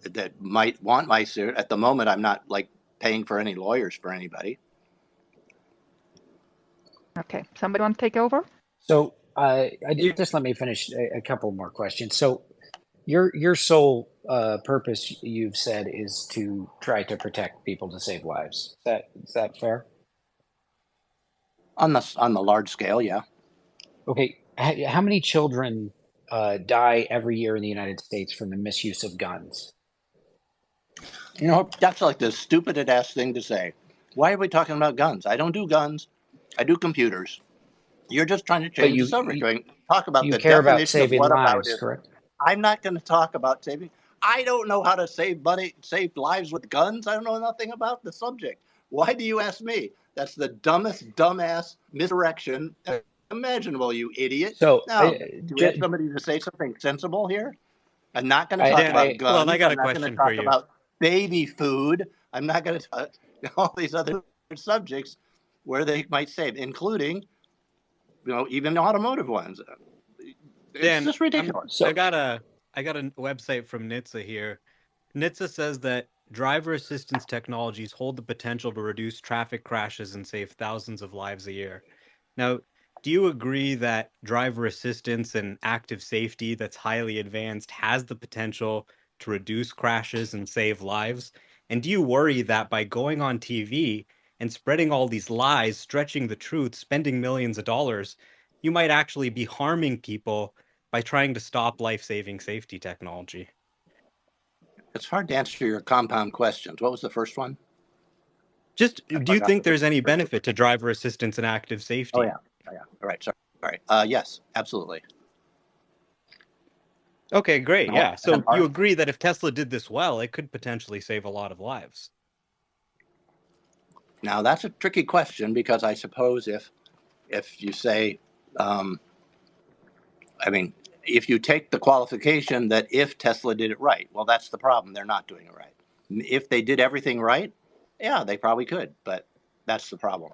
that might want my suit. At the moment, I'm not paying for any lawyers for anybody. Okay, somebody want to take over? So just let me finish a couple more questions. So your sole purpose, you've said, is to try to protect people, to save lives. Is that fair? On the large scale, yeah. Okay, how many children die every year in the United States from the misuse of guns? You know, that's like the stupidest ass thing to say. Why are we talking about guns? I don't do guns. I do computers. You're just trying to But change the subject. I mean, talk about you the care about definition of saving what about lives, it. correct? I'm not going to talk about saving. I don't know how to save money, save lives with guns. I don't know nothing about the subject. Why do you ask me? That's the dumbest, dumbass misdirection imaginable, you idiot. So, Now, do we have somebody to say something sensible here? I'm not going to talk about guns. Hold on, I got a I'm not going to question for talk you. about baby food. I'm not going to talk all these other subjects where they might save, including, even automotive ones. It's Dan, just ridiculous. I got a website from NHTSA here. NHTSA says that driver assistance technologies hold the potential to reduce traffic crashes and save thousands of lives a year. Now, do you agree that driver assistance and active safety that's highly advanced has the potential to reduce crashes and save lives? And do you worry that by going on TV and spreading all these lies, stretching the truth, spending millions of dollars, you might actually be harming people by trying to stop life-saving safety technology? It's hard to answer your compound questions. What was the first one? Just, do you think there's any benefit to driver assistance and active safety? Oh, yeah. All right. Sorry. Yes, absolutely. Okay, great. No, Yeah. So and you agree that if Tesla did this well, it could potentially save a lot of lives. Now, that's a tricky question because I suppose if you say, if you take the qualification that if Tesla did it right, well, that's the problem. They're not doing it right. If they did everything right, yeah, they probably could, but that's the problem.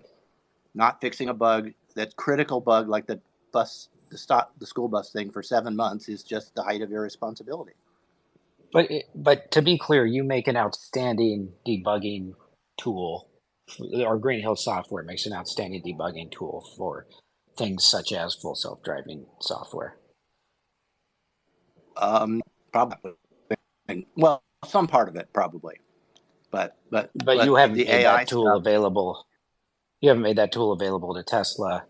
Not fixing a bug, that critical bug like the school bus thing for 7 months is just the height of irresponsibility. But to be clear, you make an outstanding debugging tool. Our Green Hill software makes an outstanding debugging tool for things such as full self-driving software. Probably. Well, some part of it probably, but you haven't the made AI that tool available. You haven't made that tool available to Tesla,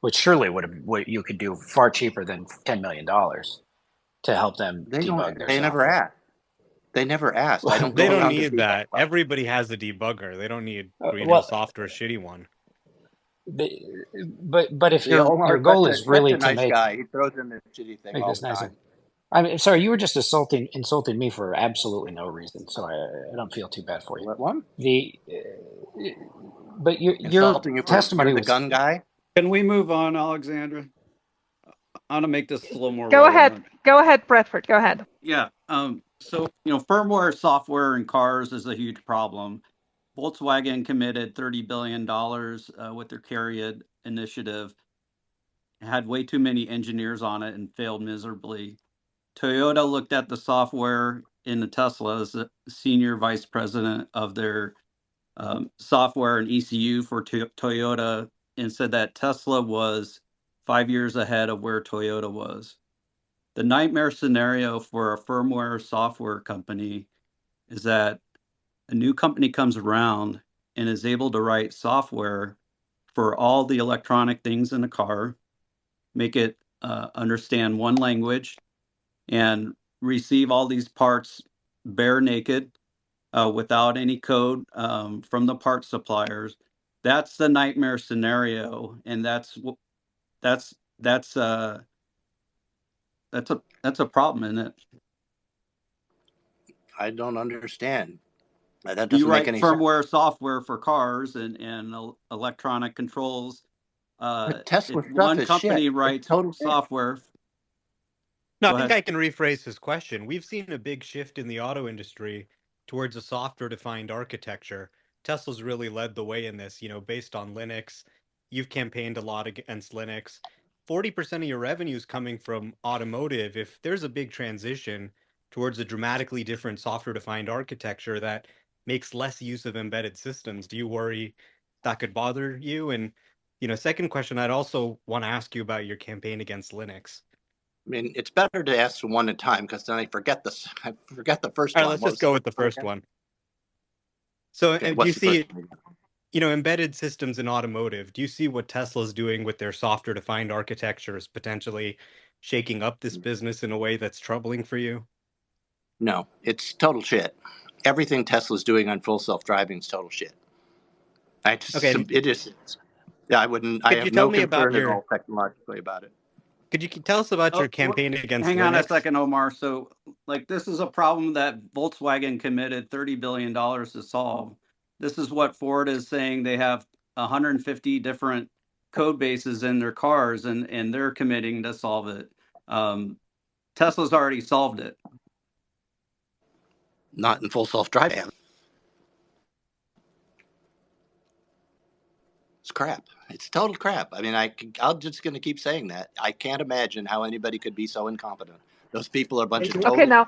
which surely you could do far cheaper than $10 million to help them debug their software. They never asked. I don't. They don't need that. Everybody has a debugger. They don't need Green Hill Software, a shitty one. But if your goal is really to make guy, he throws in the shitty thing all the time. I mean, sorry, you were just insulting me for absolutely no reason, so I don't feel too bad for you. What one? But your testimony was the gun guy. Can we move on, Alexandra? I want to make this a little more relevant. Go ahead, Bradford. Go ahead. Yeah. So firmware software in cars is a huge problem. Volkswagen committed $30 billion with their CARIAD initiative. Had way too many engineers on it and failed miserably. Toyota looked at the software in the Tesla as the senior vice president of their software and ECU for Toyota and said that Tesla was 5 years ahead of where Toyota was. The nightmare scenario for a firmware software company is that a new company comes around and is able to write software for all the electronic things in the car, make it understand one language, and receive all these parts bare naked without any code from the parts suppliers. That's the nightmare scenario, and that's a problem, isn't it? I don't understand. That doesn't make any sense. You write firmware software for cars and electronic controls. Tesla if one company shit. writes total software. No, I think I can rephrase his question. We've seen a big shift in the auto industry towards a software-defined architecture. Tesla's really led the way in this, based on Linux. You've campaigned a lot against Linux. 40% of your revenue is coming from automotive. If there's a big transition towards a dramatically different software-defined architecture that makes less use of embedded systems, do you worry that could bother you? And, second question, I'd also want to ask you about your campaign against Linux. I mean, it's better to ask one at a time because then I forget the first one. All right, let's just go with the first one. So, do you see embedded systems in automotive, do you see what Tesla's doing with their software-defined architecture is potentially shaking up this business in a way that's troubling for you? No, it's total shit. Everything Tesla's doing on full self-driving is total shit. Okay, It is. Yeah, I wouldn't. I could you have tell no me about concern at your all technologically about it. could you tell us about your Oh, campaign against hang on a Linux? second, Omar. So, like, this is a problem that Volkswagen committed $30 billion to solve. This is what Ford is saying. They have 150 different code bases in their cars, and they're committing to solve it. Tesla's already solved it. Not in full self-driving. It's crap. It's total crap. I mean, I'm just going to keep saying that. I can't imagine how anybody could be so incompetent. Those people are a bunch of total. Okay, now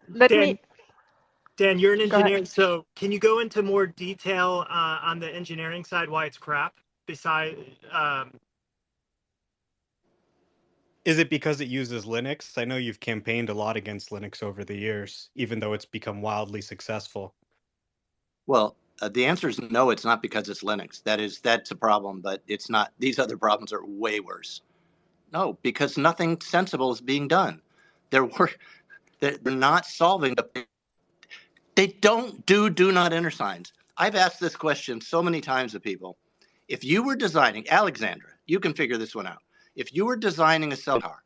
let Dan, me. Dan, you're an Go ahead. engineer, so can you go into more detail on the engineering side why it's crap? Besides, Is it because it uses Linux? I know you've campaigned a lot against Linux over the years, even though it's become wildly successful. Well, the answer is no. It's not because it's Linux. That's a problem, but it's not. These other problems are way worse. No, because nothing sensible is being done. They're not solving the. They don't do not enter signs. I've asked this question so many times to people. If you were designing, Alexandra, you can figure this one out. If you were designing a cell car,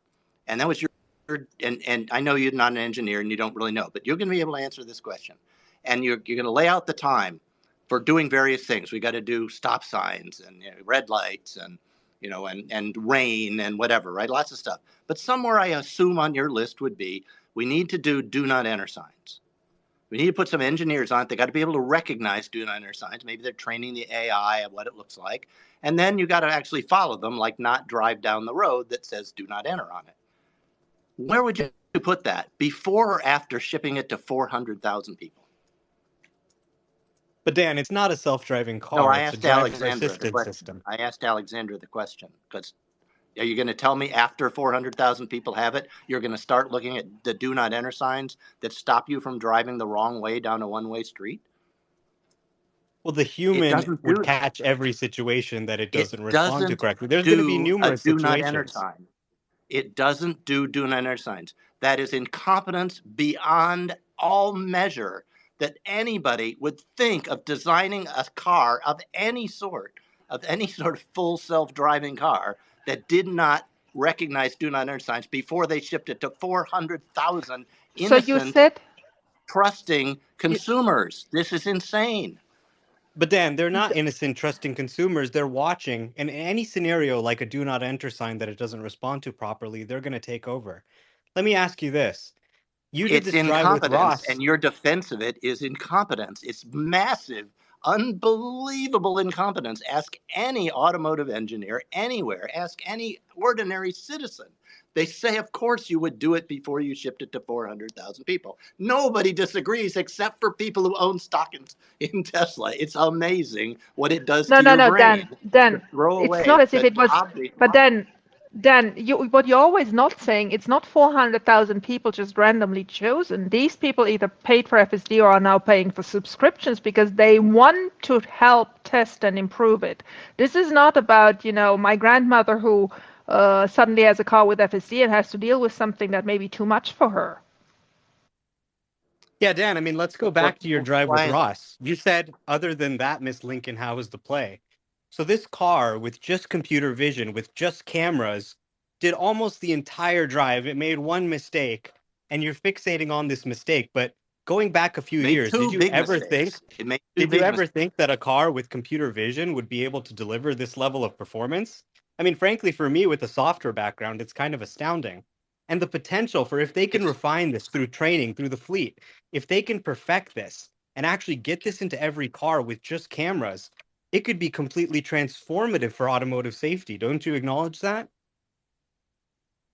and that was your, and I know you're not an engineer and you don't really know, but you're going to be able to answer this question, and you're going to lay out the time for doing various things. We got to do stop signs and red lights and and rain and whatever, right? Lots of stuff. But somewhere I assume on your list would be we need to do not enter signs. We need to put some engineers on it. They got to be able to recognize do not enter signs. Maybe they're training the AI of what it looks like. And then you got to actually follow them, like not drive down the road that says do not enter on it. Where would you put that? Before or after shipping it to 400,000 people? But Dan, it's not a self-driving car. No, I it's asked a driver Alexandra the assistance question. system. I asked Alexandra the question because are you going to tell me after 400,000 people have it, you're going to start looking at the do not enter signs that stop you from driving the wrong way down a one-way street? Well, the human would catch every situation that it doesn't respond to correctly. There's going to be numerous do not enter situations. sign. It doesn't do not enter signs. That is incompetence beyond all measure that anybody would think of designing a car of any sort of full self-driving car that did not recognize do not enter signs before they shipped it to 400,000 innocent, trusting consumers. This is insane. But Dan, they're not innocent, trusting consumers. They're watching. And in any scenario, like a do not enter sign that it doesn't respond to properly, they're going to take over. Let me ask you this. You did this drive with Ross. And your defense of it is incompetence. It's massive, unbelievable incompetence. Ask any automotive engineer anywhere. Ask any ordinary citizen. They say, of course, you would do it before you shipped it to 400,000 people. Nobody disagrees except for people who own stock in Tesla. It's amazing what it does to your brain. Dan, it's not as if it was. But Dan, what you're always not saying, it's not 400,000 people just randomly chosen. These people either paid for FSD or are now paying for subscriptions because they want to help test and improve it. This is not about, my grandmother who suddenly has a car with FSD and has to deal with something that may be too much for her. Yeah, Dan, I mean, let's go back to your drive with Ross. You said, other than that, Miss Lincoln, how was the play? So this car with just computer vision, with just cameras, did almost the entire drive. It made one mistake, and you're fixating on this mistake. But going back a few years, did you ever think that a car with computer vision would be able to deliver this level of performance? I mean, frankly, for me, with a software background, it's kind of astounding. And the potential for if they can refine this through training, through the fleet, if they can perfect this and actually get this into every car with just cameras, it could be completely transformative for automotive safety. Don't you acknowledge that?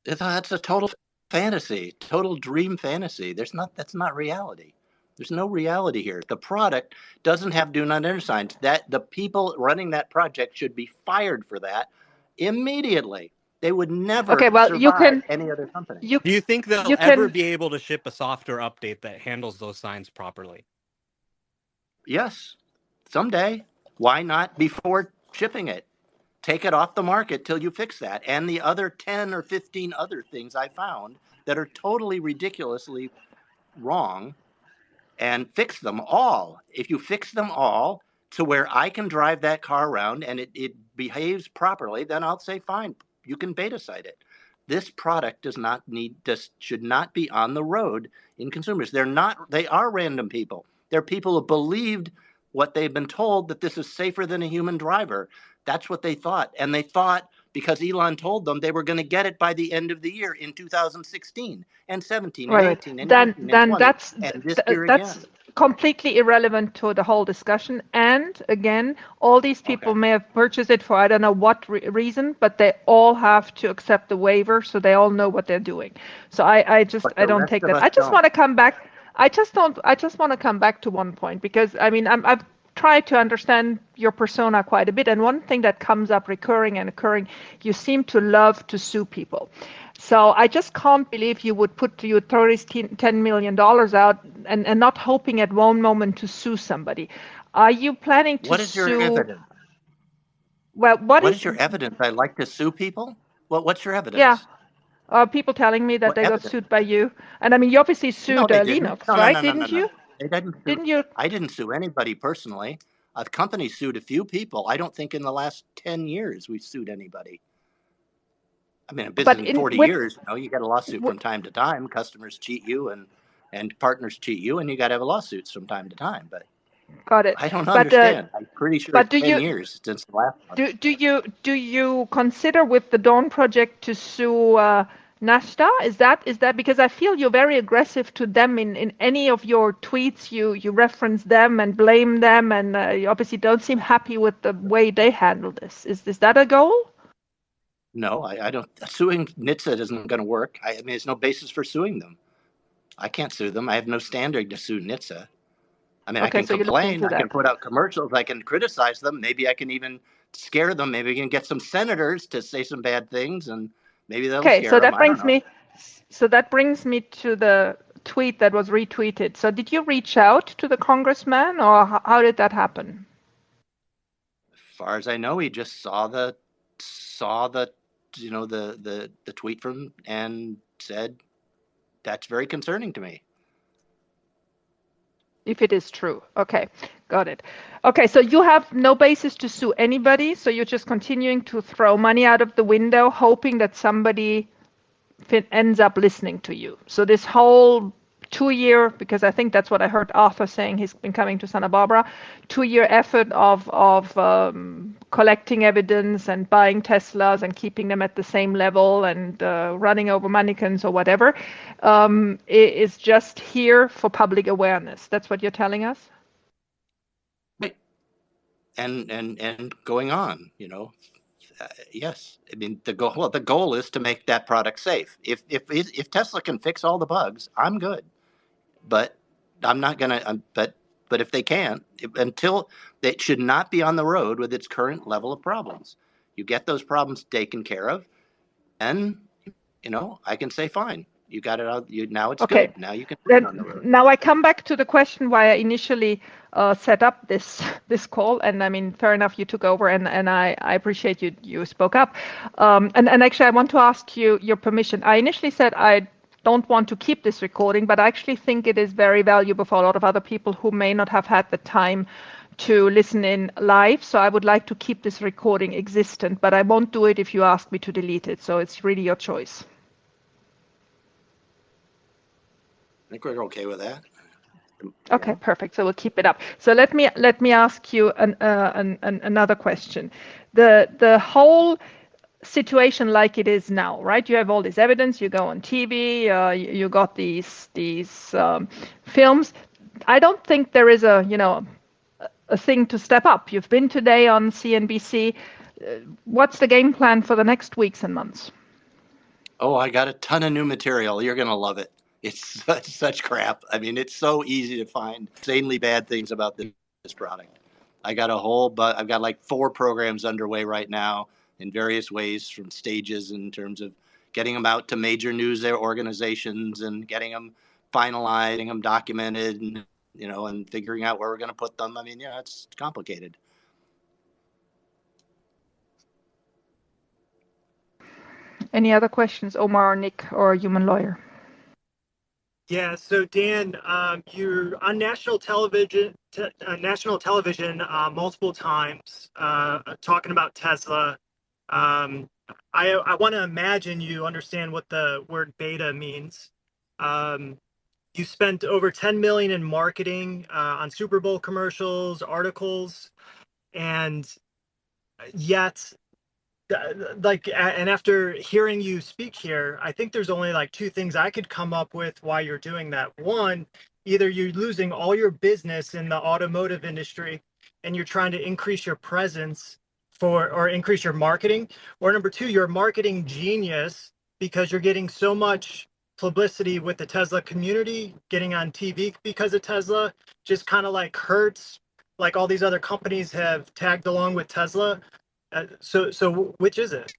That's a total fantasy, total dream fantasy. That's not reality. There's no reality here. The product doesn't have do not enter signs. That the people running that project should be fired for that immediately. They would never survive any other company. Do you think they'll ever be able to ship a software update that handles those signs properly? Yes, someday. Why not before shipping it? Take it off the market till you fix that. And the other 10 or 15 other things I found that are totally ridiculously wrong, and fix them all. If you fix them all to where I can drive that car around and it behaves properly, then I'll say, fine, you can beta site it. This product should not be on the road in consumers. They are random people. They're people who believed what they've been told, that this is safer than a human driver. That's what they thought. And they thought because Elon told them they were going to get it by the end of the year in 2016 and 17 and Right. 18 and Then 19 and 20. that's And this year that's again. completely irrelevant to the whole discussion. And again, all these people Okay. may have purchased it for I don't know what reason, but they all have to accept the waiver, so they all know what they're doing. So I But the don't rest take of that. us I just don't. want to come back. I just want to come back to one point, because I mean I've tried to understand your persona quite a bit, and one thing that comes up recurring and occurring, you seem to love to sue people. So I just can't believe you would throw this $10 million out and not hoping at one moment to sue somebody. Are you planning to What is your sue? evidence? Well, What is your evidence? I like to sue people? What's your yeah, evidence? people telling me that What they got evidence? sued by you. And I mean, you obviously No, sued they didn't. Linux, No, no, right? no, no, no, Didn't no. you? They didn't sue. Didn't you? I didn't sue anybody personally. A company sued a few people. I don't think in the last 10 years we've sued anybody. I mean, in business But in in 40 with, years, you get a lawsuit with from time to time. Customers cheat you and partners cheat you, and you got to have lawsuits from time to time. But got it. I don't But understand. I'm pretty sure it's do 10 you years since the last one. do you consider with the Dawn project to sue Nashta? Is that because I feel you're very aggressive to them in any of your tweets? You reference them and blame them, and you obviously don't seem happy with the way they handle this. Is that a goal? No, I don't. Suing NHTSA isn't going to work. I mean, there's no basis for suing them. I can't sue them. I have no standard to sue NHTSA. I mean, I Okay, can so you looked complain. into I can that. put out commercials. I can criticize them. Maybe I can even scare them. Maybe we can get some senators to say some bad things, and maybe that'll Okay, scare so them. I don't know. that brings me to the tweet that was retweeted. So did you reach out to the congressman, or how did that happen? As far as I know, he just saw the the tweet from and said that's very concerning to me. If it is true. Okay, got it. Okay, so you have no basis to sue anybody, so you're just continuing to throw money out of the window, hoping that somebody ends up listening to you. So this whole 2 year, because I think that's what I heard Arthur saying, he's been coming to Santa Barbara, 2 year effort of collecting evidence and buying Teslas and keeping them at the same level and running over mannequins or whatever, is just here for public awareness. That's what you're telling us? Right. And going on, yes. I mean, the goal is to make that product safe. If Tesla can fix all the bugs, I'm good. But I'm not gonna. But if they can't, until it should not be on the road with its current level of problems. You get those problems taken care of, and I can say fine. You got it out. Now it's Okay. good. Now you can put it on the road. Now I come back to the question why I initially set up this call, and I mean, fair enough, you took over, and I appreciate you spoke up, and actually I want to ask you your permission. I initially said I don't want to keep this recording, but I actually think it is very valuable for a lot of other people who may not have had the time to listen in live. So I would like to keep this recording existent, but I won't do it if you ask me to delete it. So it's really your choice. I think we're okay with that. Okay, perfect. So we'll keep it up. So let me ask you another question. The whole situation like it is now, right? You have all this evidence. You go on TV. You got these films. I don't think there is a thing to step up. You've been today on CNBC. What's the game plan for the next weeks and months? Oh, I got a ton of new material. You're gonna love it. It's such crap. I mean, it's so easy to find insanely bad things about this product. I've got like 4 programs underway right now in various ways, from stages in terms of getting them out to major news organizations and getting them finalized, getting them documented, and figuring out where we're going to put them. I mean, it's complicated. Any other questions, Omar or Nick or Human Lawyer? Yeah, so Dan, you're on national television, multiple times, talking about Tesla. I want to imagine you understand what the word beta means. You spent over 10 million in marketing on Super Bowl commercials, articles, and yet, and after hearing you speak here, I think there's only like two things I could come up with why you're doing that. One, either you're losing all your business in the automotive industry and you're trying to increase your presence or increase your marketing, or number two, you're a marketing genius because you're getting so much publicity with the Tesla community, getting on TV because of Tesla, just kind of like Hertz, like all these other companies have tagged along with Tesla. So which is it?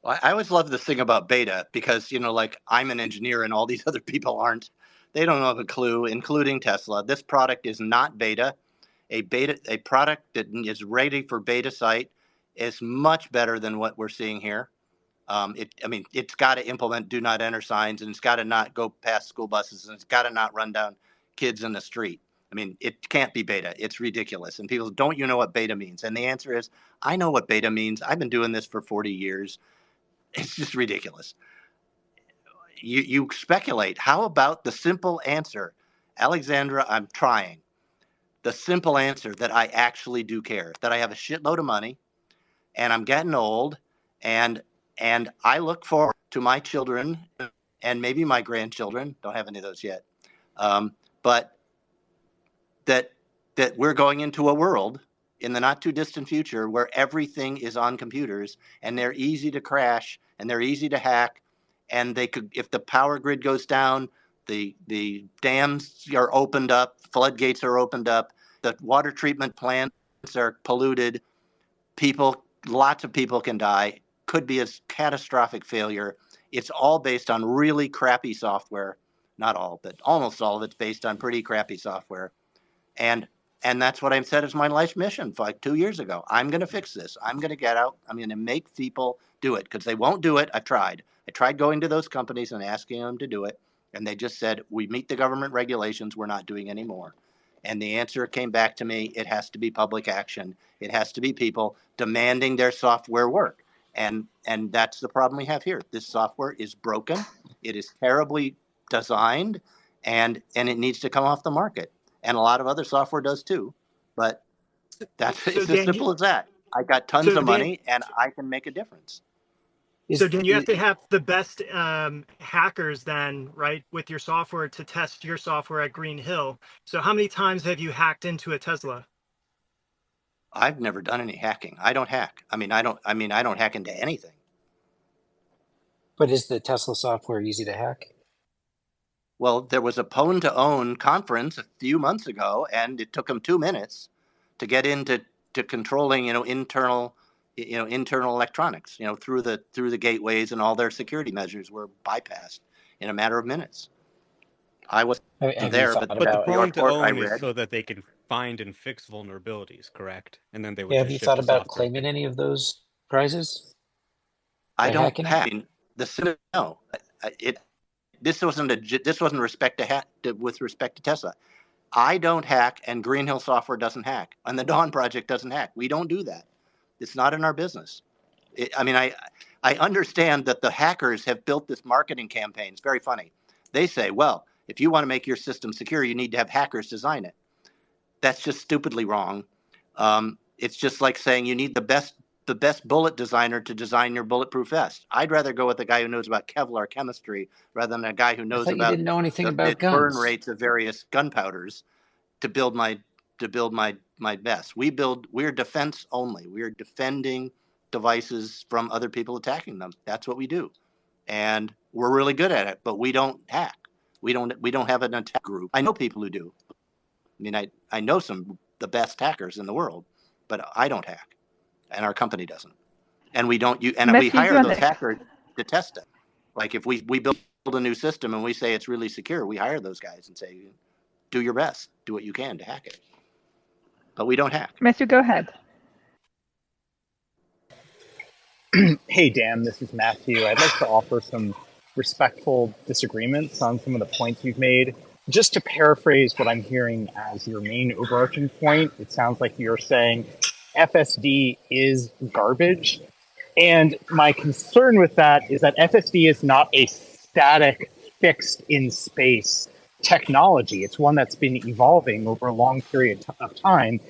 I always love this thing about beta because, like I'm an engineer and all these other people aren't. They don't have a clue, including Tesla. This product is not beta. A product that is ready for beta site is much better than what we're seeing here. It's got to implement do not enter signs, and it's got to not go past school buses, and it's got to not run down kids in the street. It can't be beta. It's ridiculous. And people, don't you know what beta means? And the answer is, I know what beta means. I've been doing this for 40 years. It's just ridiculous. You speculate. How about the simple answer? Alexandra, I'm trying. The simple answer that I actually do care, that I have a shitload of money and I'm getting old and I look forward to my children and maybe my grandchildren, don't have any of those yet, but that we're going into a world in the not too distant future where everything is on computers and they're easy to crash and they're easy to hack, and they could, if the power grid goes down, the dams are opened up, floodgates are opened up, the water treatment plants are polluted, lots of people can die, could be a catastrophic failure. It's all based on really crappy software. Not all, but almost all of it's based on pretty crappy software. And that's what I said is my life mission like 2 years ago. I'm going to fix this. I'm going to get out. I'm going to make people do it because they won't do it. I tried going to those companies and asking them to do it. And they just said, we meet the government regulations. We're not doing anymore. And the answer came back to me. It has to be public action. It has to be people demanding their software work. And that's the problem we have here. This software is broken. It is terribly designed, and it needs to come off the market. And a lot of other software does too, but it's as simple as that. I got tons of money and I can make a difference. So Dan, you have to have the best hackers then, right, with your software to test your software at Green Hill. So how many times have you hacked into a Tesla? I've never done any hacking. I don't hack. I don't hack into anything. But is the Tesla software easy to hack? Well, there was a Pwn to Own conference a few months ago, and it took them 2 minutes to get into controlling, internal electronics, through the gateways, and all their security measures were bypassed in a matter of minutes. I wasn't there, but the Pwn to Own is so that they can find and fix vulnerabilities, correct? And then they would. Have you thought about claiming any of those prizes? I don't hack. No, This wasn't with respect to Tesla. I don't hack, and Green Hill Software doesn't hack, and the Dawn Project doesn't hack. We don't do that. It's not in our business. I understand that the hackers have built this marketing campaign. It's very funny. They say, well, if you want to make your system secure, you need to have hackers design it. That's just stupidly wrong. It's just like saying you need the best bullet designer to design your bulletproof vest. I'd rather go with the guy who knows about Kevlar chemistry rather than a guy who knows about didn't know anything about the burn rates of various gunpowders to build my vest. We're defense only. We're defending devices from other people attacking them. That's what we do. And we're really good at it, but we don't hack. We don't have an attack group. I know people who do. I know the best hackers in the world, but I don't hack. And our company doesn't. And we don't. We hire those hackers to test it. Like if we build a new system and we say it's really secure, we hire those guys and say, do your best, do what you can to hack it. But we don't hack. Matthew, go ahead. Hey, Dan, this is Matthew. I'd like to offer some respectful disagreements on some of the points you've made. Just to paraphrase what I'm hearing as your main overarching point, it sounds like you're saying FSD is garbage. And my concern with that is that FSD is not a static, fixed in space technology. It's one that's been evolving over a long period of time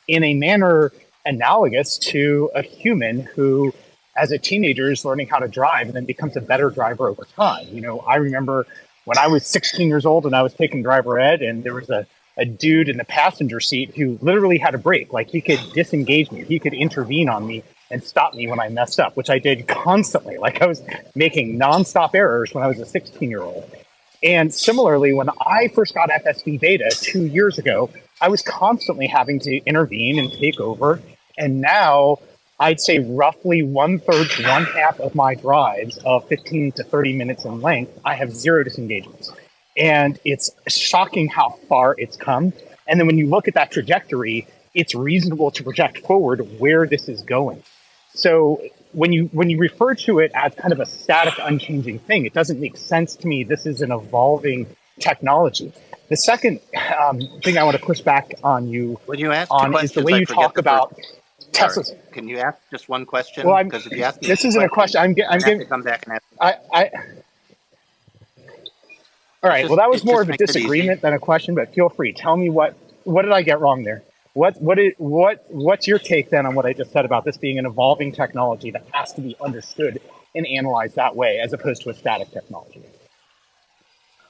in a manner analogous to a human who, as a teenager, is learning how to drive and then becomes a better driver over time. You know, I remember when I was 16 years old and I was taking driver ed, and there was a dude in the passenger seat who literally had a brake. Like, he could disengage me, he could intervene on me and stop me when I messed up, which I did constantly. Like, I was making nonstop errors when I was a 16-year-old. And similarly, when I first got FSD beta 2 years ago, I was constantly having to intervene and take over. And now I'd say roughly 1/3 to 1/2 of my drives of 15 to 30 minutes in length, I have 0 disengagements. And it's shocking how far it's come. And then when you look at that trajectory, it's reasonable to project forward where this is going. So when you refer to it as kind of a static, unchanging thing, it doesn't make sense to me. This is an evolving technology. The second thing I want to push back on you When you ask on is the way you talk about Tesla's. Sorry. Can you ask just one question? Well, Because if you ask me this isn't a question. I'm I have giving. to come back and ask. All right. Well, that was it more just of a makes it easy. disagreement than a question, but feel free. Tell me what did I get wrong there? What's your take then on what I just said about this being an evolving technology that has to be understood and analyzed that way, as opposed to a static technology?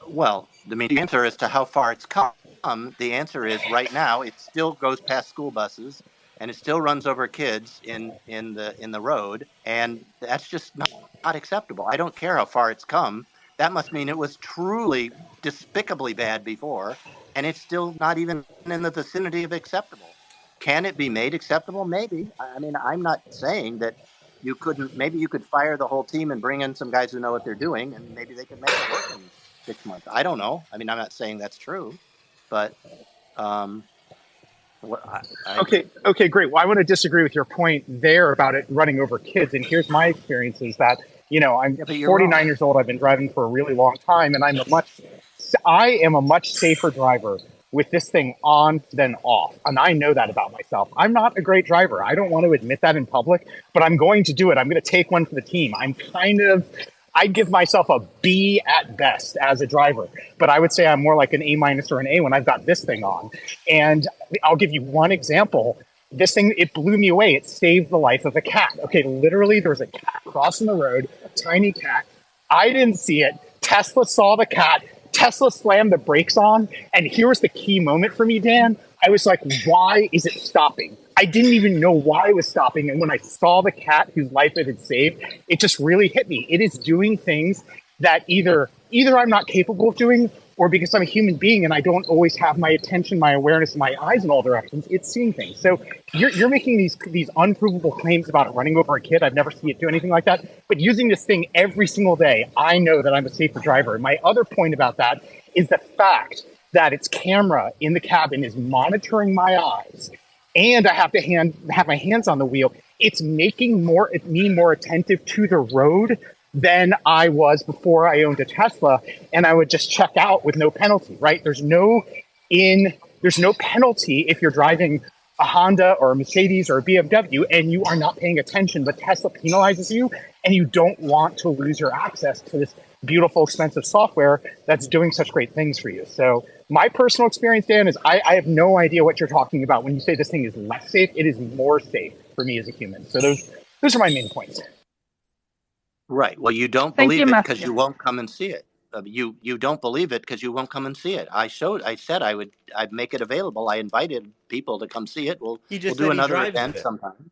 Well, I mean, the answer as to how far it's come, the answer is right now it still goes past school buses and it still runs over kids in the road, and that's just not acceptable. I don't care how far it's come. That must mean it was truly despicably bad before, and it's still not even in the vicinity of acceptable. Can it be made acceptable? Maybe. I mean, I'm not saying that you couldn't. Maybe you could fire the whole team and bring in some guys who know what they're doing, and maybe they could make it work in 6 months. I don't know. I mean, I'm not saying that's true, but Okay, great. Well, I want to disagree with your point there about it running over kids. And here's my experience: is that, you know, I'm 49 years old. I've been driving for a really long time, and I am a much safer driver with this thing on than off. And I know that about myself. I'm not a great driver. I don't want to admit that in public, but I'm going to do it. I'm going to take one for the team. I'd give myself a B at best as a driver, but I would say I'm more like an A- or an A when I've got this thing on. And I'll give you one example. This thing, it blew me away. It saved the life of a cat. Okay, literally, there was a cat crossing the road, a tiny cat. I didn't see it. Tesla saw the cat. Tesla slammed the brakes on. And here was the key moment for me, Dan. I was like, why is it stopping? I didn't even know why it was stopping. And when I saw the cat whose life it had saved, it just really hit me. It is doing things that either I'm not capable of doing, or because I'm a human being and I don't always have my attention, my awareness, my eyes in all directions, it's seeing things. So you're making these unprovable claims about it running over a kid. I've never seen it do anything like that. But using this thing every single day, I know that I'm a safer driver. And my other point about that is the fact that its camera in the cabin is monitoring my eyes, and I have to have my hands on the wheel. It's making me more attentive to the road than I was before I owned a Tesla, and I would just check out with no penalty, right? There's no penalty if you're driving a Honda or a Mercedes or a BMW and you are not paying attention, but Tesla penalizes you and you don't want to lose your access to this beautiful, expensive software that's doing such great things for you. So my personal experience, Dan, is I have no idea what you're talking about when you say this thing is less safe. It is more safe for me as a human. So those are my main points. Right. Well, you don't believe it because you won't come and see it. You don't believe it because you won't come and see it. I said I'd make it available. I invited people to come see it. We'll do another event sometime.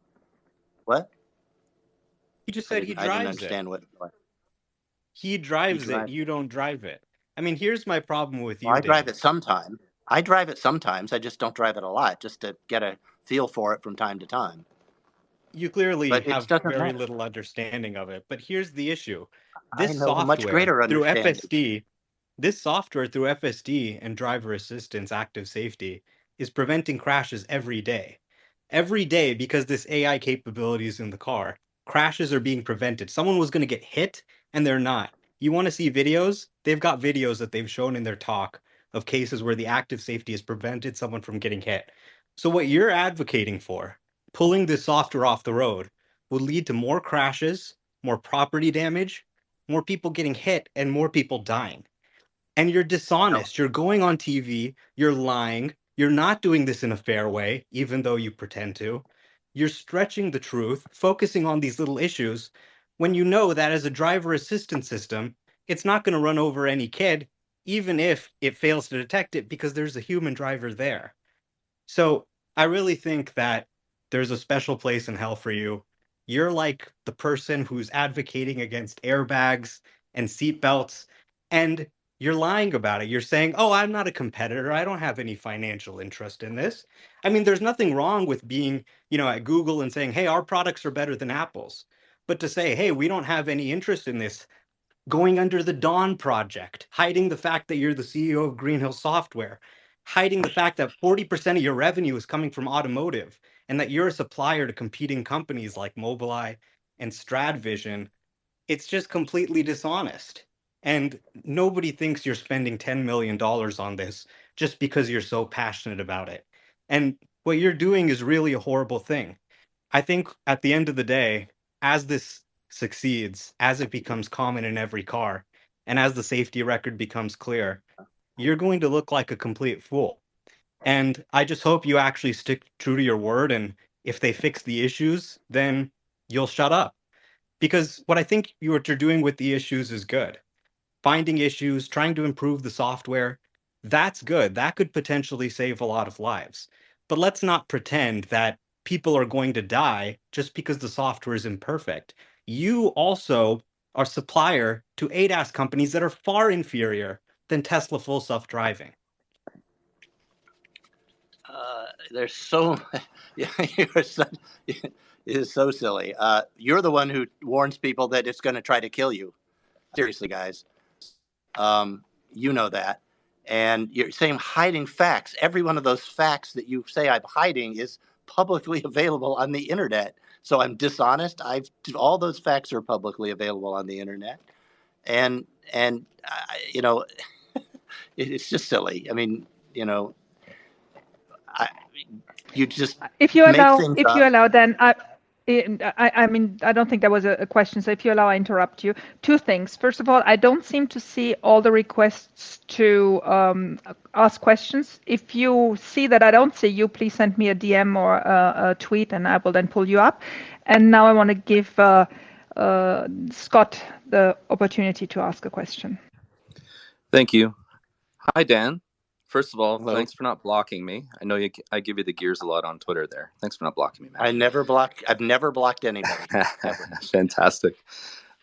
What? He just said he drives it. I didn't understand what. He drives it. You don't drive it. I mean, here's my problem with you. Well, I drive it sometimes. I just don't drive it a lot, just to get a feel for it from time to time. You clearly have very little understanding of it. But here's the issue. This software much greater through FSD, through FSD and driver assistance active safety is preventing crashes every day. Every day, because this AI capability is in the car, crashes are being prevented. Someone was going to get hit and they're not. You want to see videos? They've got videos that they've shown in their talk of cases where the active safety has prevented someone from getting hit. So what you're advocating for, pulling this software off the road, would lead to more crashes, more property damage, more people getting hit, and more people dying. And you're dishonest. You're going on TV, you're lying, you're not doing this in a fair way, even though you pretend to. You're stretching the truth, focusing on these little issues, when you know that as a driver assistance system, it's not going to run over any kid, even if it fails to detect it, because there's a human driver there. So I really think that there's a special place in hell for you. You're like the person who's advocating against airbags and seatbelts, and you're lying about it. You're saying, oh, I'm not a competitor. I don't have any financial interest in this. I mean, there's nothing wrong with being, at Google and saying, hey, our products are better than Apple's. But to say, hey, we don't have any interest in this, going under the Dawn Project, hiding the fact that you're the CEO of Green Hill Software, hiding the fact that 40% of your revenue is coming from automotive, and that you're a supplier to competing companies like Mobileye and StradVision, it's just completely dishonest. And nobody thinks you're spending $10 million on this just because you're so passionate about it. And what you're doing is really a horrible thing. I think at the end of the day, as this succeeds, as it becomes common in every car, and as the safety record becomes clear, you're going to look like a complete fool. And I just hope you actually stick true to your word. And if they fix the issues, then you'll shut up. Because what I think what you're doing with the issues is good. Finding issues, trying to improve the software, that's good. That could potentially save a lot of lives. But let's not pretend that people are going to die just because the software is imperfect. You also are supplier to ADAS companies that are far inferior than Tesla Full Self-Driving. There's so you're so, it is so silly. You're the one who warns people that it's going to try to kill you. Seriously, guys. You know that. And you're saying hiding facts. Every one of those facts that you say I'm hiding is publicly available on the internet. So I'm dishonest. All those facts are publicly available on the internet. And it's just silly. I mean, you just if you make allow, things if up. you allow, then I mean, I don't think that was a question. So if you allow, I interrupt you. Two things. First of all, I don't seem to see all the requests to ask questions. If you see that I don't see you, please send me a DM or a tweet, and I will then pull you up. And now I want to give Scott the opportunity to ask a question. Thank you. Hi, Dan. First of all, Hello. Thanks for not blocking me. I know I give you the gears a lot on Twitter there. Thanks for not blocking me, man. I've never blocked anybody. Fantastic.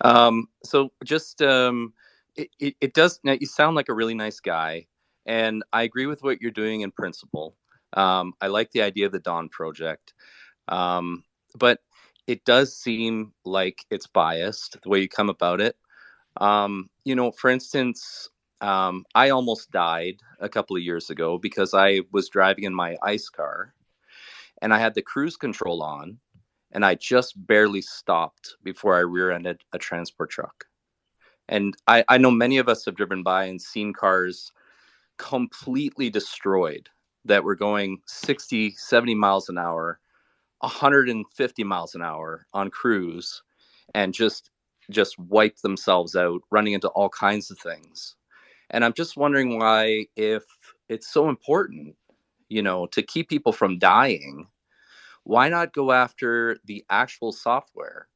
So just it does. Now you sound like a really nice guy, and I agree with what you're doing in principle. I like the idea of the Dawn Project, but it does seem like it's biased the way you come about it. For instance. I almost died a couple of years ago because I was driving in my ICE car and I had the cruise control on and I just barely stopped before I rear-ended a transport truck. And I know many of us have driven by and seen cars completely destroyed that were going 60, 70 miles an hour, 150 miles an hour on cruise and just wiped themselves out, running into all kinds of things. And I'm just wondering why, if it's so important, to keep people from dying, why not go after the actual software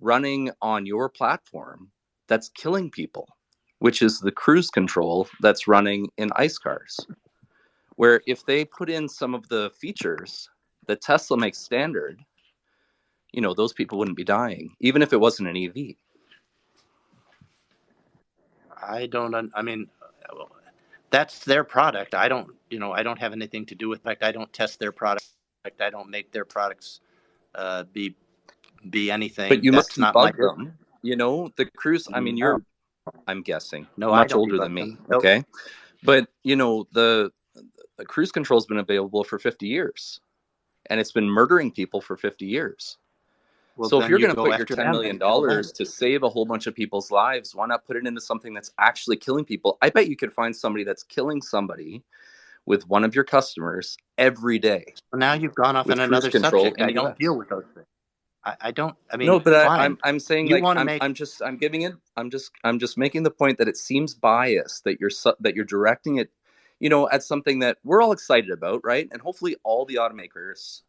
running on your platform that's killing people, which is the cruise control that's running in ICE cars, where if they put in some of the features that Tesla makes standard, those people wouldn't be dying, even if it wasn't an EV. I mean, that's their product. I don't have anything to do with it. I don't test their product. I don't make their products be anything. But you That's must not my debug them. The cruise. I mean, I'm guessing, no, much I don't older debug than me. them. Nope. Okay, but the cruise control has been available for 50 years, and it's been murdering people for 50 years. Well, So if then you're you going to go put your after $10 them million and kill them. to save a whole bunch of people's lives, why not put it into something that's actually killing people? I bet you could find somebody that's killing somebody with one of your customers every day. So now you've gone off with on cruise another control subject. in I the don't US. deal with those things. I don't. I mean, No, but fine. I'm saying, You like, want to make. I'm just making the point that it seems biased, that you're directing it, at something that we're all excited about, right? And hopefully all the automakers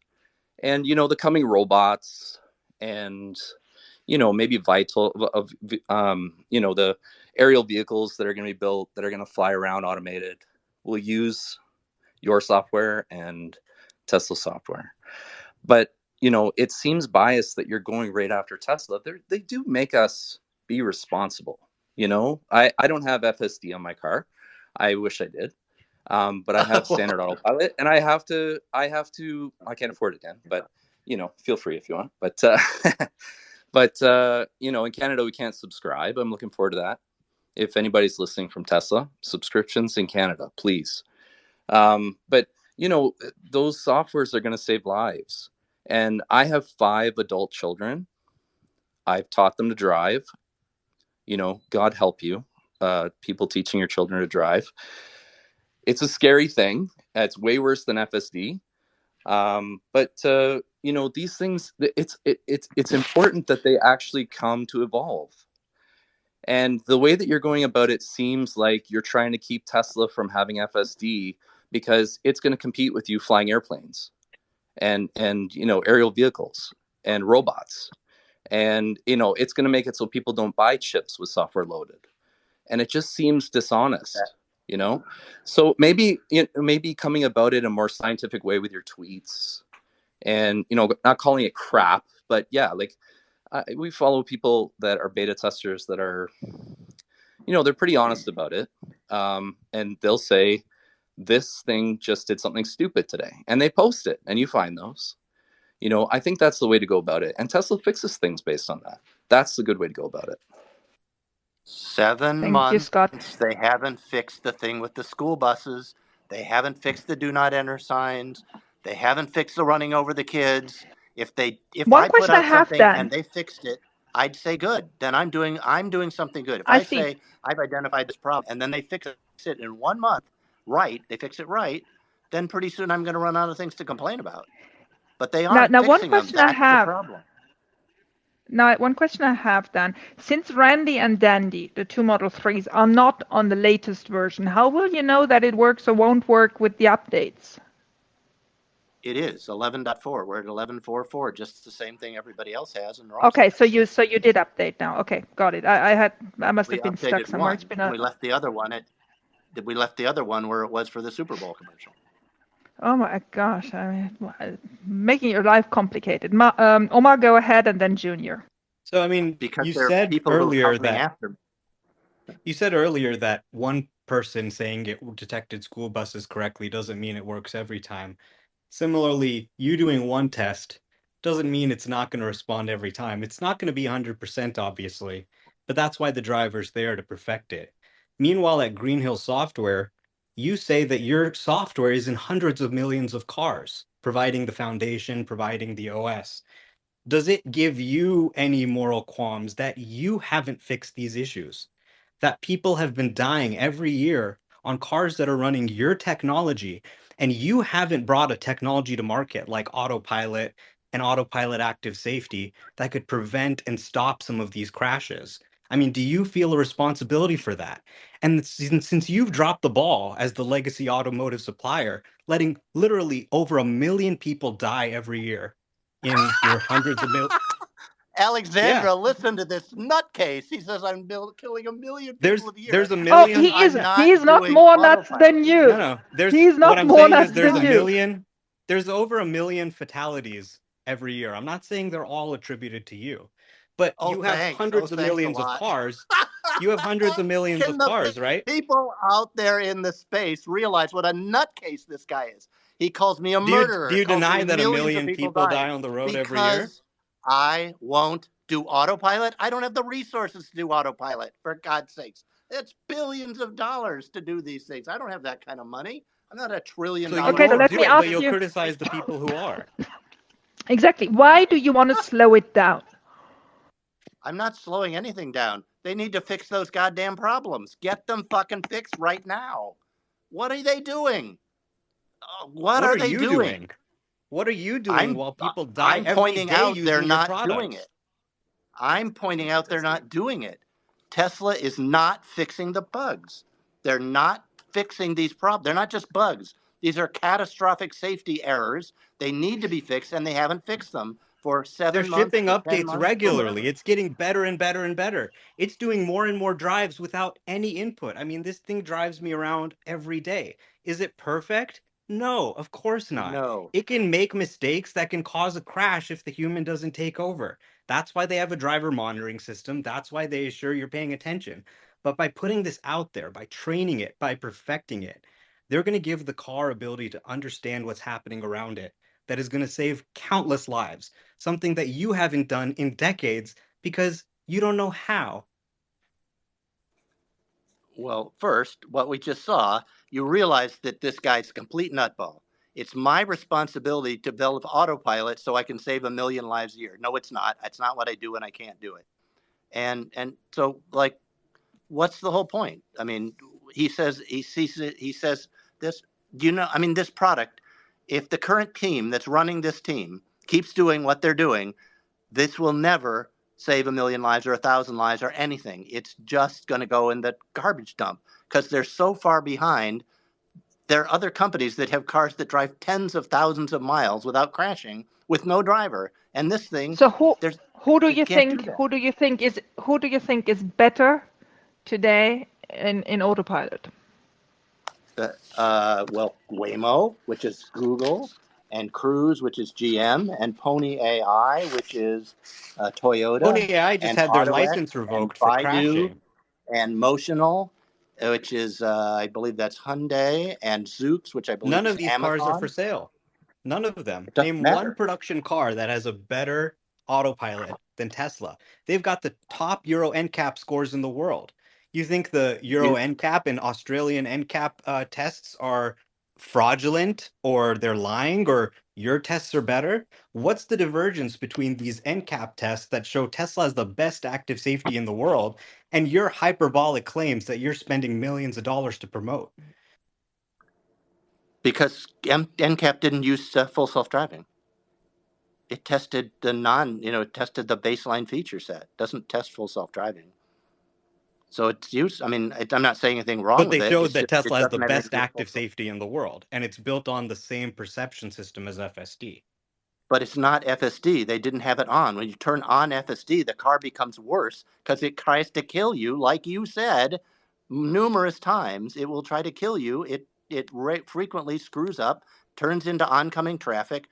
and the coming robots and maybe the aerial vehicles that are going to be built, that are going to fly around automated, will use your software and Tesla software. But it seems biased that you're going right after Tesla. They do make us be responsible. I don't have FSD on my car. I wish I did. But I have standard autopilot, and I can't afford it, Dan, but feel free if you want. But in Canada we can't subscribe. I'm looking forward to that. If anybody's listening from Tesla, subscriptions in Canada, please. But those softwares are going to save lives. And I have 5 adult children. I've taught them to drive. God help you, people teaching your children to drive. It's a scary thing. It's way worse than FSD. But these things, it's important that they actually come to evolve. And the way that you're going about it seems like you're trying to keep Tesla from having FSD because it's going to compete with you flying airplanes and aerial vehicles and robots. And, it's going to make it so people don't buy chips with software loaded. And it just seems dishonest, So maybe coming about it in a more scientific way with your tweets and, not calling it crap, but yeah, like we follow people that are beta testers that are, they're pretty honest about it. And they'll say, this thing just did something stupid today, and they post it, and you find those. I think that's the way to go about it, and Tesla fixes things based on that. That's the good way to go about it. 7 Thank months. you, Scott. They haven't fixed the thing with the school buses. They haven't fixed the do not enter signs. They haven't fixed the running over the kids. If One I put question I out have something then. and they fixed it, I'd say good. Then I'm doing something good. If I I see. say I've identified this problem and then they fix it in 1 month, right? They fix it right. Then pretty soon I'm going to run out of things to complain about. But they aren't Now one fixing them. question I That's the have. problem. Now, one question I have then. Since Randy and Dandy, the 2 Model 3s, are not on the latest version, how will you know that it works or won't work with the updates? It is 11.4. We're at 11.4.4, just the same thing everybody else has. And Okay, so you did update now. Okay, got it. I must have been stuck updated somewhere. one. It's been We left the other one where it was for the Super Bowl commercial. Oh my gosh, I mean, making your life complicated. Omar, go ahead, and then Junior. So, I mean, Because you there are said people who are earlier coming that after. you said earlier that one person saying it detected school buses correctly doesn't mean it works every time. Similarly, you doing one test doesn't mean it's not going to respond every time. It's not going to be 100%, obviously, but that's why the driver's there to perfect it. Meanwhile, at Green Hill Software, you say that your software is in hundreds of millions of cars, providing the foundation, providing the OS. Does it give you any moral qualms that you haven't fixed these issues? That people have been dying every year on cars that are running your technology, and you haven't brought a technology to market like autopilot and autopilot active safety that could prevent and stop some of these crashes? I mean, do you feel a responsibility for that? And since you've dropped the ball as the legacy automotive supplier, letting literally over 1 million people die every year in your hundreds of millions. Alexandra, listen to this nutcase. He says I'm killing 1 million people a year. There's 1 million. Oh, he is not more nuts than you. No. He's not what I'm more saying nuts is there's than a you. million. There's over 1 million fatalities every year. I'm not saying they're all attributed to you, but you have hundreds of millions of cars. You have hundreds of millions of cars, right? People out there in the space realize what a nutcase this guy is. He calls me a murderer. Do you deny that 1 million people die on the road every year? Because I won't do autopilot. I don't have the resources to do autopilot, for God's sakes. It's billions of dollars to do these things. I don't have that kind of money. I'm not $1 trillion. Okay, so let me ask you. But you'll criticize the people who are. Exactly. Why do you want to slow it down? I'm not slowing anything down. They need to fix those goddamn problems. Get them fucking fixed right now. What are they doing? What are they you doing? What are you doing while people die I'm every pointing day out using they're your not products? doing it. I'm pointing out they're not doing it. Tesla is not fixing the bugs. They're not fixing these problems. They're not just bugs. These are catastrophic safety errors. They need to be fixed, and they haven't fixed them for 7 They're months, shipping or 10 updates months, or regularly. whatever. It's getting better and better and better. It's doing more and more drives without any input. I mean, this thing drives me around every day. Is it perfect? No, of course not. No. It can make mistakes that can cause a crash if the human doesn't take over. That's why they have a driver monitoring system. That's why they assure you're paying attention. But by putting this out there, by training it, by perfecting it, they're going to give the car ability to understand what's happening around it. That is going to save countless lives, something that you haven't done in decades because you don't know how. Well, first, what we just saw, you realize that this guy's a complete nutball. It's my responsibility to develop autopilot so I can save 1 million lives a year. No, it's not. That's not what I do, and I can't do it. And so, like, what's the whole point? I mean, he says this. I mean, this product. If the current team that's running this team keeps doing what they're doing, this will never save 1 million lives or 1,000 lives or anything. It's just going to go in the garbage dump because they're so far behind. There are other companies that have cars that drive tens of thousands of miles without crashing with no driver, and this thing. So who do you can't do think that. who do you think is better today in autopilot? Well, Waymo, which is Google, and Cruise, which is GM, and Pony AI, which is Toyota, Pony AI just and had their AutoX, license and revoked for Baidu, crashing. and Motional, which is I believe that's Hyundai, and Zoox, which I believe None is of these cars are for Amazon. sale. None of them. It doesn't Name one matter. production car that has a better autopilot than Tesla. They've got the top Euro NCAP scores in the world. You think the Euro NCAP and Australian NCAP tests are fraudulent or they're lying or your tests are better? What's the divergence between these NCAP tests that show Tesla has the best active safety in the world and your hyperbolic claims that you're spending millions of dollars to promote? Because NCAP didn't use full self-driving. It tested it tested the baseline feature set. It doesn't test full self-driving. So it's used. I mean, I'm not saying anything wrong But with they it. showed It's that just it Tesla has the doesn't have best anything to do with active safety in the world, and it's built on the same perception system as FSD. But it's not FSD. They didn't have it on. When you turn on FSD, the car becomes worse because it tries to kill you, like you said numerous times. It will try to kill you. It frequently screws up, turns into oncoming traffic.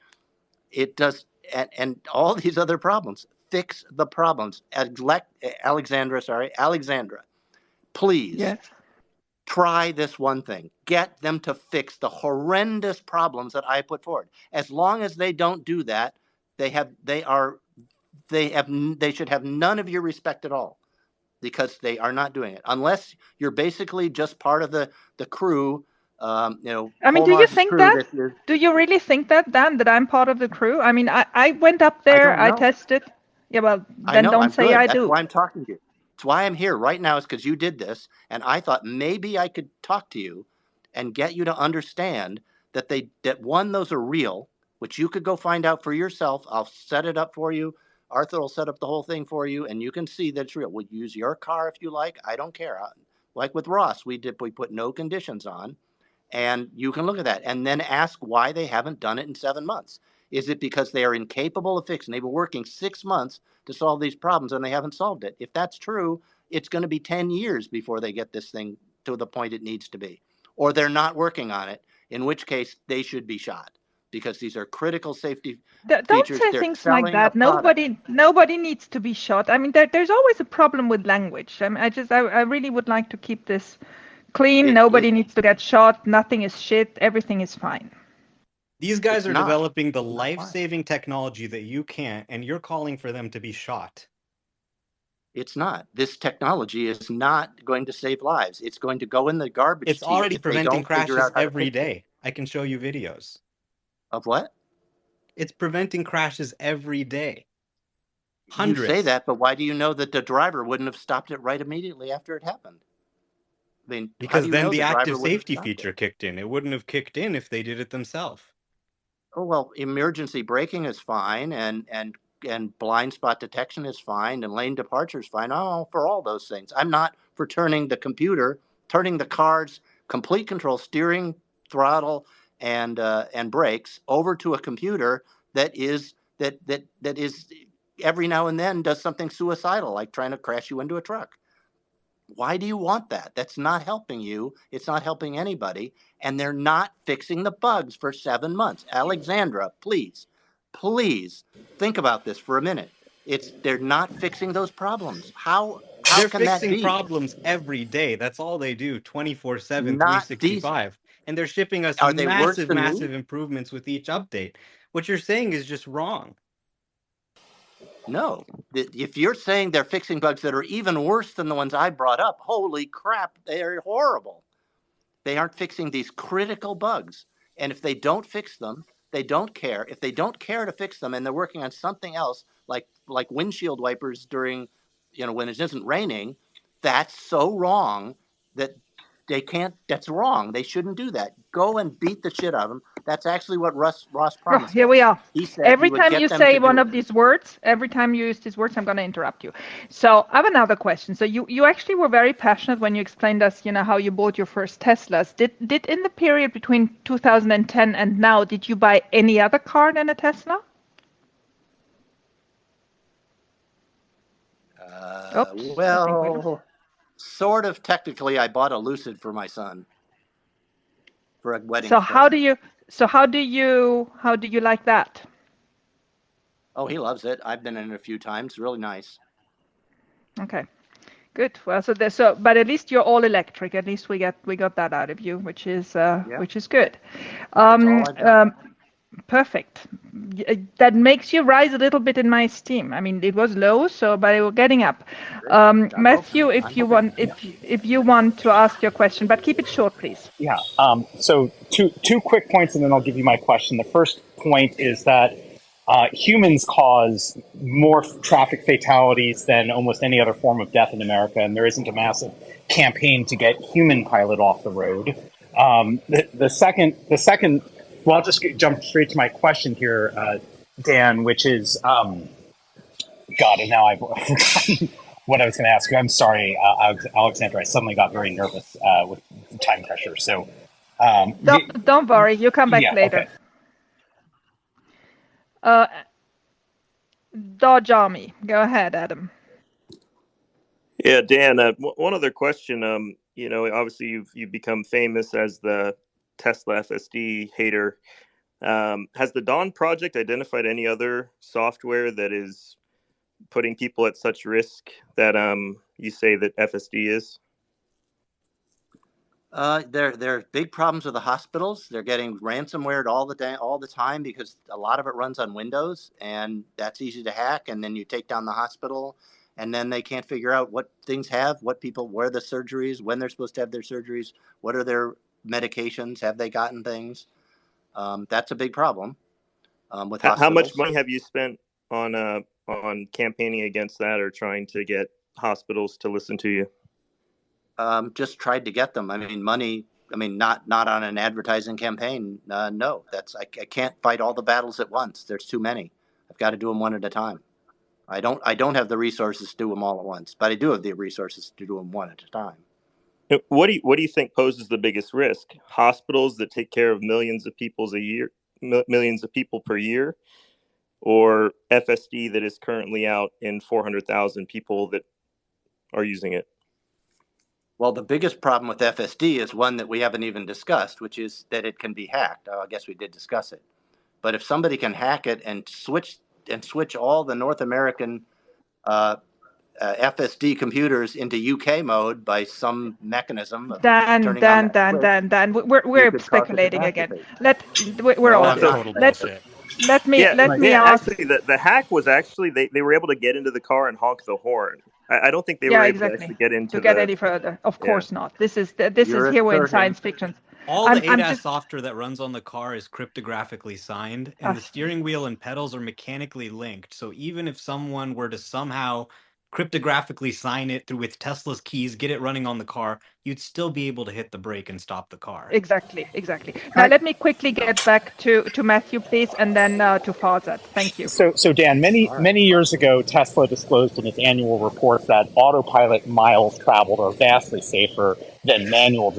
It does, and all these other problems. Fix the problems. Alexandra, please. Yes. Try this one thing. Get them to fix the horrendous problems that I put forward. As long as they don't do that, they should have none of your respect at all, because they are not doing it. Unless you're basically just part of the crew. I mean, do you think that? Do you really think that, Dan, that I'm part of the crew? I mean, I went up there, I tested. Yeah, well, then don't say I do. That's why I'm talking to you. That's why I'm here right now, is because you did this, and I thought maybe I could talk to you and get you to understand that those are real, which you could go find out for yourself. I'll set it up for you. Arthur will set up the whole thing for you, and you can see that it's real. We'll use your car if you like. I don't care. Like with Ross, we put no conditions on, and you can look at that and then ask why they haven't done it in 7 months. Is it because they are incapable of fixing? They've been working 6 months to solve these problems and they haven't solved it. If that's true, it's going to be 10 years before they get this thing to the point it needs to be. Or they're not working on it, in which case they should be shot, because these are critical safety Don't features. say They're things like that. Nobody needs to be shot. I mean, there's always a problem with language. I mean, I really would like to keep this clean. Nobody needs to get shot. Nothing is shit. Everything is fine. These guys are developing the life-saving technology that you can't, and you're calling for them to be shot. It's not. This technology is not going to save lives. It's going to go in the garbage. It's already preventing crashes every day. I can show you videos. Of what? It's preventing crashes every day. You Hundreds. say that, but why do you know that the driver wouldn't have stopped it right immediately after it happened? I mean, how do Because you then know the the driver active wouldn't have safety stopped feature it? kicked in. It wouldn't have kicked in if they did it themselves. Oh, well, emergency braking is fine, and blind spot detection is fine, and lane departure is fine. I'm all for all those things. I'm not for turning the car's complete control, steering, throttle, and brakes over to a computer that is every now and then does something suicidal, like trying to crash you into a truck. Why do you want that? That's not helping you. It's not helping anybody. And they're not fixing the bugs for 7 months. Alexandra, please think about this for a minute. They're not fixing those problems. How They're can that fixing be? problems every day. That's all they do, 24/7, Not these. 365. And they're shipping us Are they worse massive, than me? massive improvements with each update. What you're saying is just wrong. No. If you're saying they're fixing bugs that are even worse than the ones I brought up, holy crap, they're horrible. They aren't fixing these critical bugs. And if they don't fix them, they don't care. If they don't care to fix them and they're working on something else, like windshield wipers during, when it isn't raining, that's so wrong that they can't. That's wrong. They shouldn't do that. Go and beat the shit out of them. That's actually what Ross Oh, promised here us. we are. He said Every he would time get you them say to one do of it. these words, every time you use these words, I'm going to interrupt you. So I have another question. So you actually were very passionate when you explained us, how you bought your first Teslas. Did in the period between 2010 and now, did you buy any other car than a Tesla? Oops, I think we lost. Well, sort of technically, I bought a Lucid for my son for a wedding So how present. do you like that? Oh, he loves it. I've been in it a few times. Really nice. Okay, good. Well, but at least you're all electric. At least we got that out of you, which is Yeah, good. that's all I've done. Perfect. That makes you rise a little bit in my esteem. I mean, it was low, but we're getting up. Great. I'm Matthew, hoping. if you want to ask your question, but keep it short, please. Yeah. So two quick points, and then I'll give you my question. The first point is that humans cause more traffic fatalities than almost any other form of death in America, and there isn't a massive campaign to get human pilot off the road. The second. Well, I'll just jump straight to my question here, Dan, which is, God, and now I've forgotten what I was going to ask you. I'm sorry, Alexandra. I suddenly got very nervous with the time pressure. So, Don't worry, you come back later. Okay. Dodge Army, go ahead, Adam. Yeah, Dan. One other question. Obviously you've become famous as the Tesla FSD hater. Has the Dawn Project identified any other software that is putting people at such risk that you say that FSD is? There are big problems with the hospitals. They're getting ransomware all the time because a lot of it runs on Windows, and that's easy to hack. And then you take down the hospital, and then they can't figure out what things where the surgeries, when they're supposed to have their surgeries, what are their medications, have they gotten things? That's a big problem with hospitals. How much money have you spent on campaigning against that or trying to get hospitals to listen to you? Just tried to get them. I mean, money. I mean, not on an advertising campaign. No, I can't fight all the battles at once. There's too many. I've got to do them one at a time. I don't have the resources to do them all at once, but I do have the resources to do them one at a time. What do you think poses the biggest risk? Hospitals that take care of millions of people per year, or FSD that is currently out in 400,000 people that are using it? Well, the biggest problem with FSD is one that we haven't even discussed, which is that it can be hacked. I guess we did discuss it. But if somebody can hack it and switch all the North American FSD computers into UK mode by some mechanism of turning on that Dan, we're speculating again. Let me ask. Actually, the hack was actually they were able to get into the car and honk the horn. I don't think they were able to actually get into any further. Of course not. This is here we're in science fiction. all the I'm ADAS just software that runs on the car is cryptographically signed, and the steering wheel and pedals are mechanically linked. So even if someone were to somehow cryptographically sign it through with Tesla's keys, get it running on the car, you'd still be able to hit the brake and stop the car. exactly. Now let me quickly get back to Matthew, please, and then to Farzad. Thank you. So Dan, many years ago, Tesla disclosed in its annual report that autopilot miles traveled are vastly safer than manual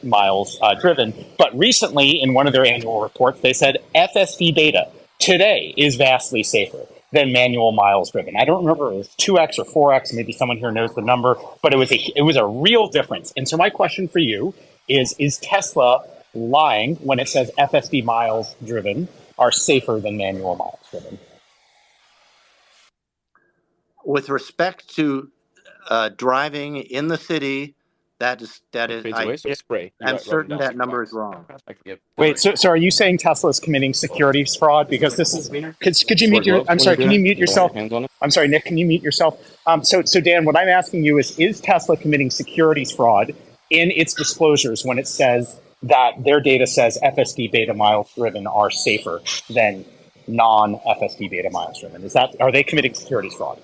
miles driven. But recently, in one of their annual reports, they said FSD beta today is vastly safer than manual miles driven. I don't remember if it was 2x or 4x. Maybe someone here knows the number, but it was a real difference. And so my question for you is Tesla lying when it says FSD miles driven are safer than manual miles driven? With respect to driving in the city, that is I'm certain that number is wrong. Wait, so are you saying Tesla is committing securities fraud? Because this is could you mute your? I'm sorry, can you mute yourself? I'm sorry, Nick, can you mute yourself? So Dan, what I'm asking you is Tesla committing securities fraud in its disclosures when it says that their data says FSD beta miles driven are safer than non-FSD beta miles driven? Are they committing securities fraud?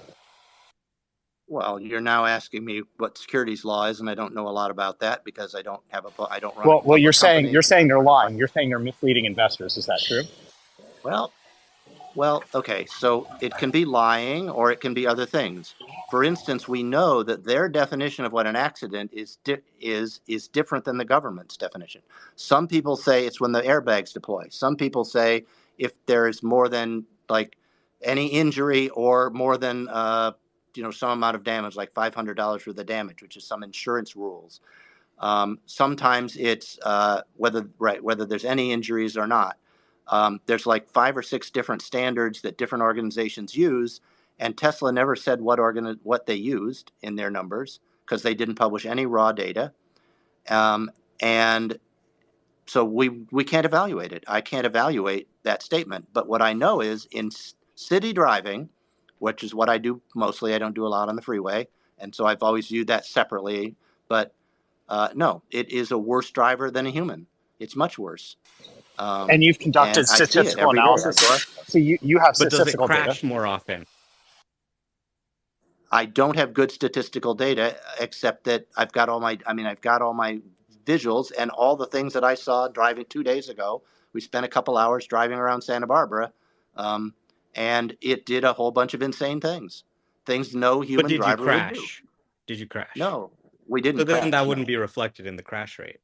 Well, you're now asking me what securities law is, and I don't know a lot about that because I don't run. Well, you're saying they're lying. You're saying they're misleading investors. Is that true? Well, okay. So it can be lying, or it can be other things. For instance, we know that their definition of what an accident is different than the government's definition. Some people say it's when the airbags deploy. Some people say if there is more than like any injury or more than some amount of damage, like $500 for the damage, which is some insurance rules. Sometimes it's whether there's any injuries or not. There's like 5 or 6 different standards that different organizations use, and Tesla never said what they used in their numbers because they didn't publish any raw data, and so we can't evaluate it. I can't evaluate that statement. But what I know is in city driving, which is what I do mostly. I don't do a lot on the freeway, and so I've always viewed that separately. But no, it is a worse driver than a human. It's much worse. And you've conducted statistical analysis, so you have statistical data. But does it crash more often? I don't have good statistical data, except that I've got all my visuals and all the things that I saw driving 2 days ago. We spent a couple hours driving around Santa Barbara. And it did a whole bunch of insane things no human driver would do. Did you crash? No, we didn't. So then that wouldn't be reflected in the crash rate.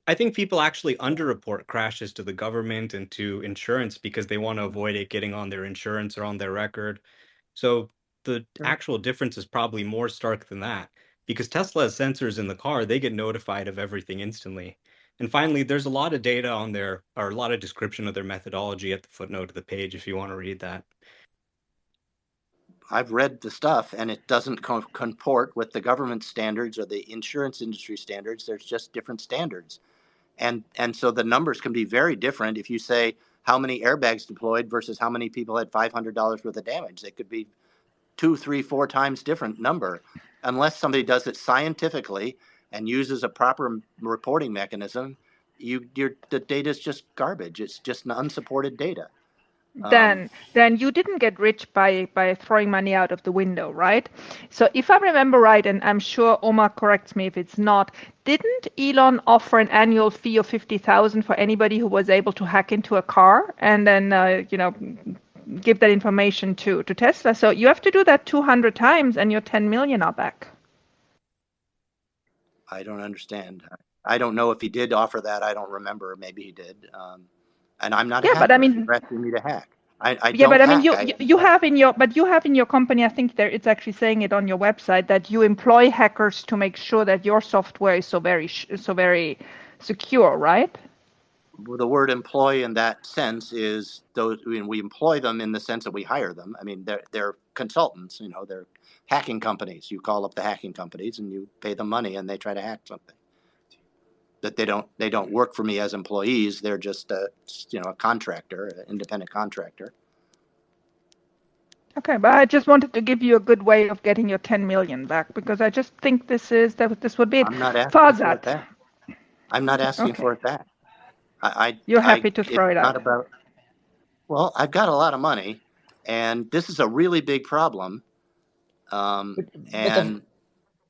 I think people actually underreport crashes to the government and to insurance because they want to avoid it getting on their insurance or on their record. So the actual difference is probably more stark than that. Because Tesla has sensors in the car, they get notified of everything instantly. And finally, there's a lot of data on there, or a lot of description of their methodology at the footnote of the page if you want to read that. I've read the stuff, and it doesn't comport with the government standards or the insurance industry standards. There's just different standards. And so the numbers can be very different if you say how many airbags deployed versus how many people had $500 worth of damage. They could be 2, 3, 4 times different number, unless somebody does it scientifically and uses a proper reporting mechanism. The data is just garbage. It's just unsupported data. Then you didn't get rich by throwing money out of the window, right? So if I remember right, and I'm sure Omar corrects me if it's not, didn't Elon offer an annual fee of $50,000 for anybody who was able to hack into a car and then give that information to Tesla? So you have to do that 200 times, and your 10 million are back. I don't understand. I don't know if he did offer that. I don't remember. Maybe he did. And I'm not a hacker. But I mean, you're asking me to hack. You have in your company, I think it's actually saying it on your website that you employ hackers to make sure that your software is so very secure, right? The word employ in that sense is those. I mean, we employ them in the sense that we hire them. I mean, they're consultants. They're hacking companies. You call up the hacking companies and you pay them money, and they try to hack something. That they don't work for me as employees. They're just a contractor, an independent contractor. Okay, but I just wanted to give you a good way of getting your 10 million back because I just think this would be it. I'm not asking for that. I'm not asking Okay. for it back. You're happy to It's throw it not out. about. Well, I've got a lot of money, and this is a really big problem. But And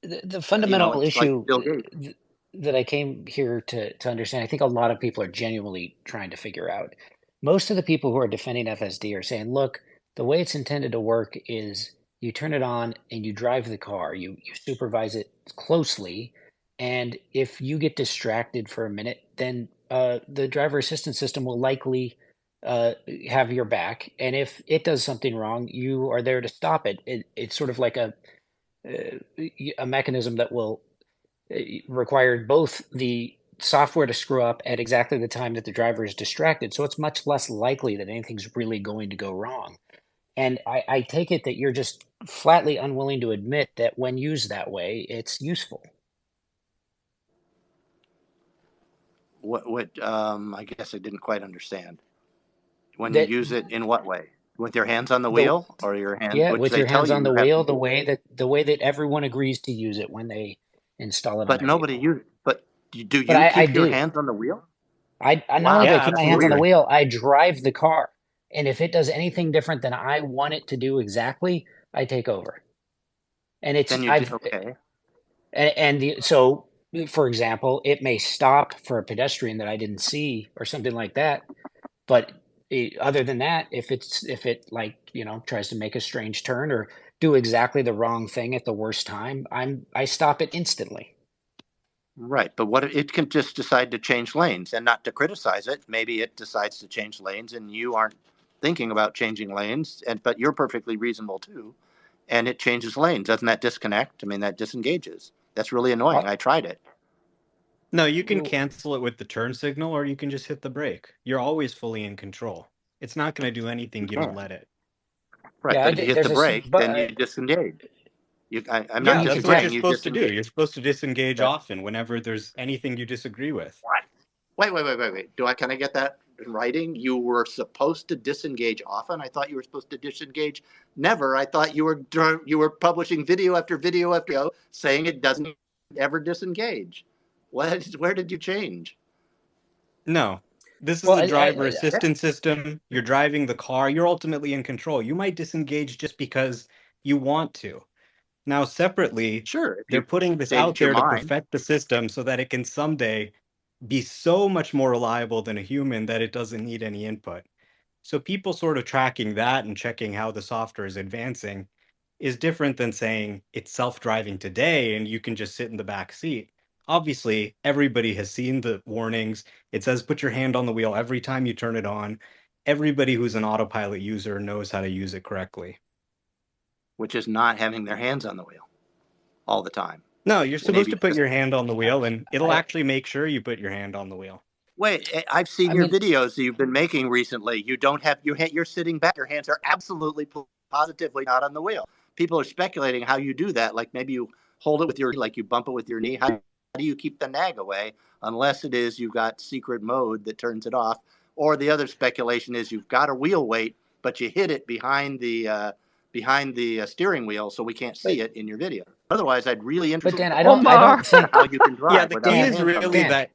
the fundamental it's like issue Bill Gates. that I came here to understand, I think a lot of people are genuinely trying to figure out. Most of the people who are defending FSD are saying, look, the way it's intended to work is you turn it on and you drive the car, you supervise it closely, and if you get distracted for a minute, then the driver assistance system will likely have your back, and if it does something wrong, you are there to stop it. It's sort of like a mechanism that will require both the software to screw up at exactly the time that the driver is distracted. So it's much less likely that anything's really going to go wrong. And I take it that you're just flatly unwilling to admit that when used that way, it's useful. What? I guess I didn't quite understand. When That you use it in what way? With your hands on the the wheel, or your hand, yeah, which with they your tell hands on you the have wheel, to do. the way that everyone agrees to use it when they install it on But their nobody vehicle. use. But do But you I keep your do. hands on the wheel? I not only do I Wow, Yeah, keep my that's hands on the absolutely. weird. wheel, I drive the car. And if it does anything different than I want it to do exactly, I take over. And it's Then you do I've okay. so for example, it may stop for a pedestrian that I didn't see or something like that. But other than that, if it like, tries to make a strange turn or do exactly the wrong thing at the worst time, I stop it instantly. Right, but what it can just decide to change lanes and not to criticize it. Maybe it decides to change lanes, and you aren't thinking about changing lanes, but you're perfectly reasonable too, and it changes lanes. Doesn't that disconnect? I mean, that disengages. That's really annoying. Uh, I tried it. No, you can w- cancel it with the turn signal, or you can just hit the brake. You're always fully in control. It's not going to do anything you don't let it. Right, yeah, but if you hit there's the brake, then you but disengage. I'm you not Yeah, you that's can what you're disagreeing. You supposed to do. disengage. You're supposed to disengage That, often whenever there's anything you disagree with. what? Wait. Can I get that in writing? You were supposed to disengage often. I thought you were supposed to disengage never. I thought you were publishing video after video after video saying it doesn't ever disengage. Where did you change? No, this is well a driver Yeah, assistance system. You're driving the car. You're ultimately in control. You might disengage just because you want to. Now, separately, sure. If they're you putting this out change your there to mind, perfect the system so that it can someday be so much more reliable than a human that it doesn't need any input. So people sort of tracking that and checking how the software is advancing is different than saying it's self-driving today and you can just sit in the back seat. Obviously, everybody has seen the warnings. It says put your hand on the wheel every time you turn it on. Everybody who's an autopilot user knows how to use it correctly. which is not having their hands on the wheel all the time. No, you're supposed Maybe to put just your hand on the wheel and it'll I actually make sure you put your hand on the wheel. wait. I've seen I your mean, videos that you've been making recently. You don't have you're sitting back. Your hands are absolutely positively not on the wheel. People are speculating how you do that. Like maybe you hold it with like you bump it with your knee. How do you keep the nag away? Unless it is you've got secret mode that turns it off. Or the other speculation is you've got a wheel weight, but you hit it behind the steering wheel, so we can't but see it in your video. Otherwise, I'd really but interested Dan, to I know don't Omar. think how you can Yeah, drive the without key the Dan is hands on the really wheel. Dan. that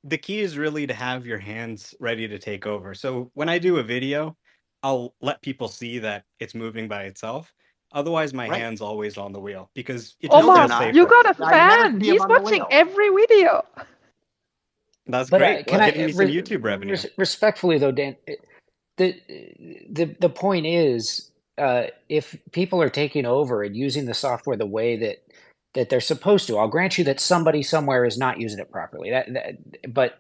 the key is really to have your hands ready to take over. So when I do a video, I'll let people see that it's moving by itself. Otherwise, my Right? hand's always on the wheel because it just No, they're feels Omar, not. you safer. got a I never fan. see them He's on the watching wheel. every video. That's But great. can It's What? getting me some YouTube revenue. respectfully though, Dan, the the point is, if people are taking over and using the software the way that they're supposed to, I'll grant you that somebody somewhere is not using it properly. But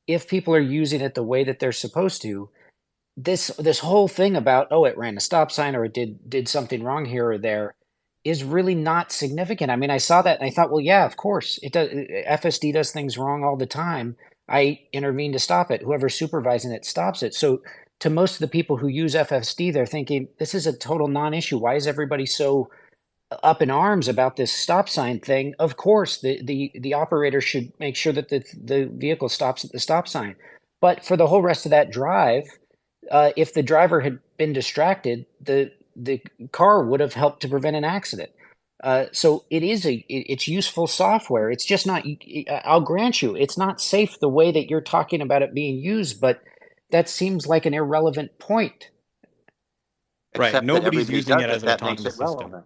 if people are using it the way that they're supposed to, this whole thing about, oh, it ran a stop sign or it did something wrong here or there is really not significant. I mean, I saw that and I thought, well, yeah, of course it does. FSD does things wrong all the time. I intervene to stop it. Whoever's supervising it stops it. So to most of the people who use FSD, they're thinking this is a total non-issue. Why is everybody so up in arms about this stop sign thing? Of course, the operator should make sure that the vehicle stops at the stop sign. But for the whole rest of that drive, if the driver had been distracted, the car would have helped to prevent an accident. So it's useful software. It's just not. I'll grant you, it's not safe the way that you're talking about it being used, but that seems like an irrelevant point. Right. Except that Nobody's everybody using does it as it. an That makes autonomous it system. relevant.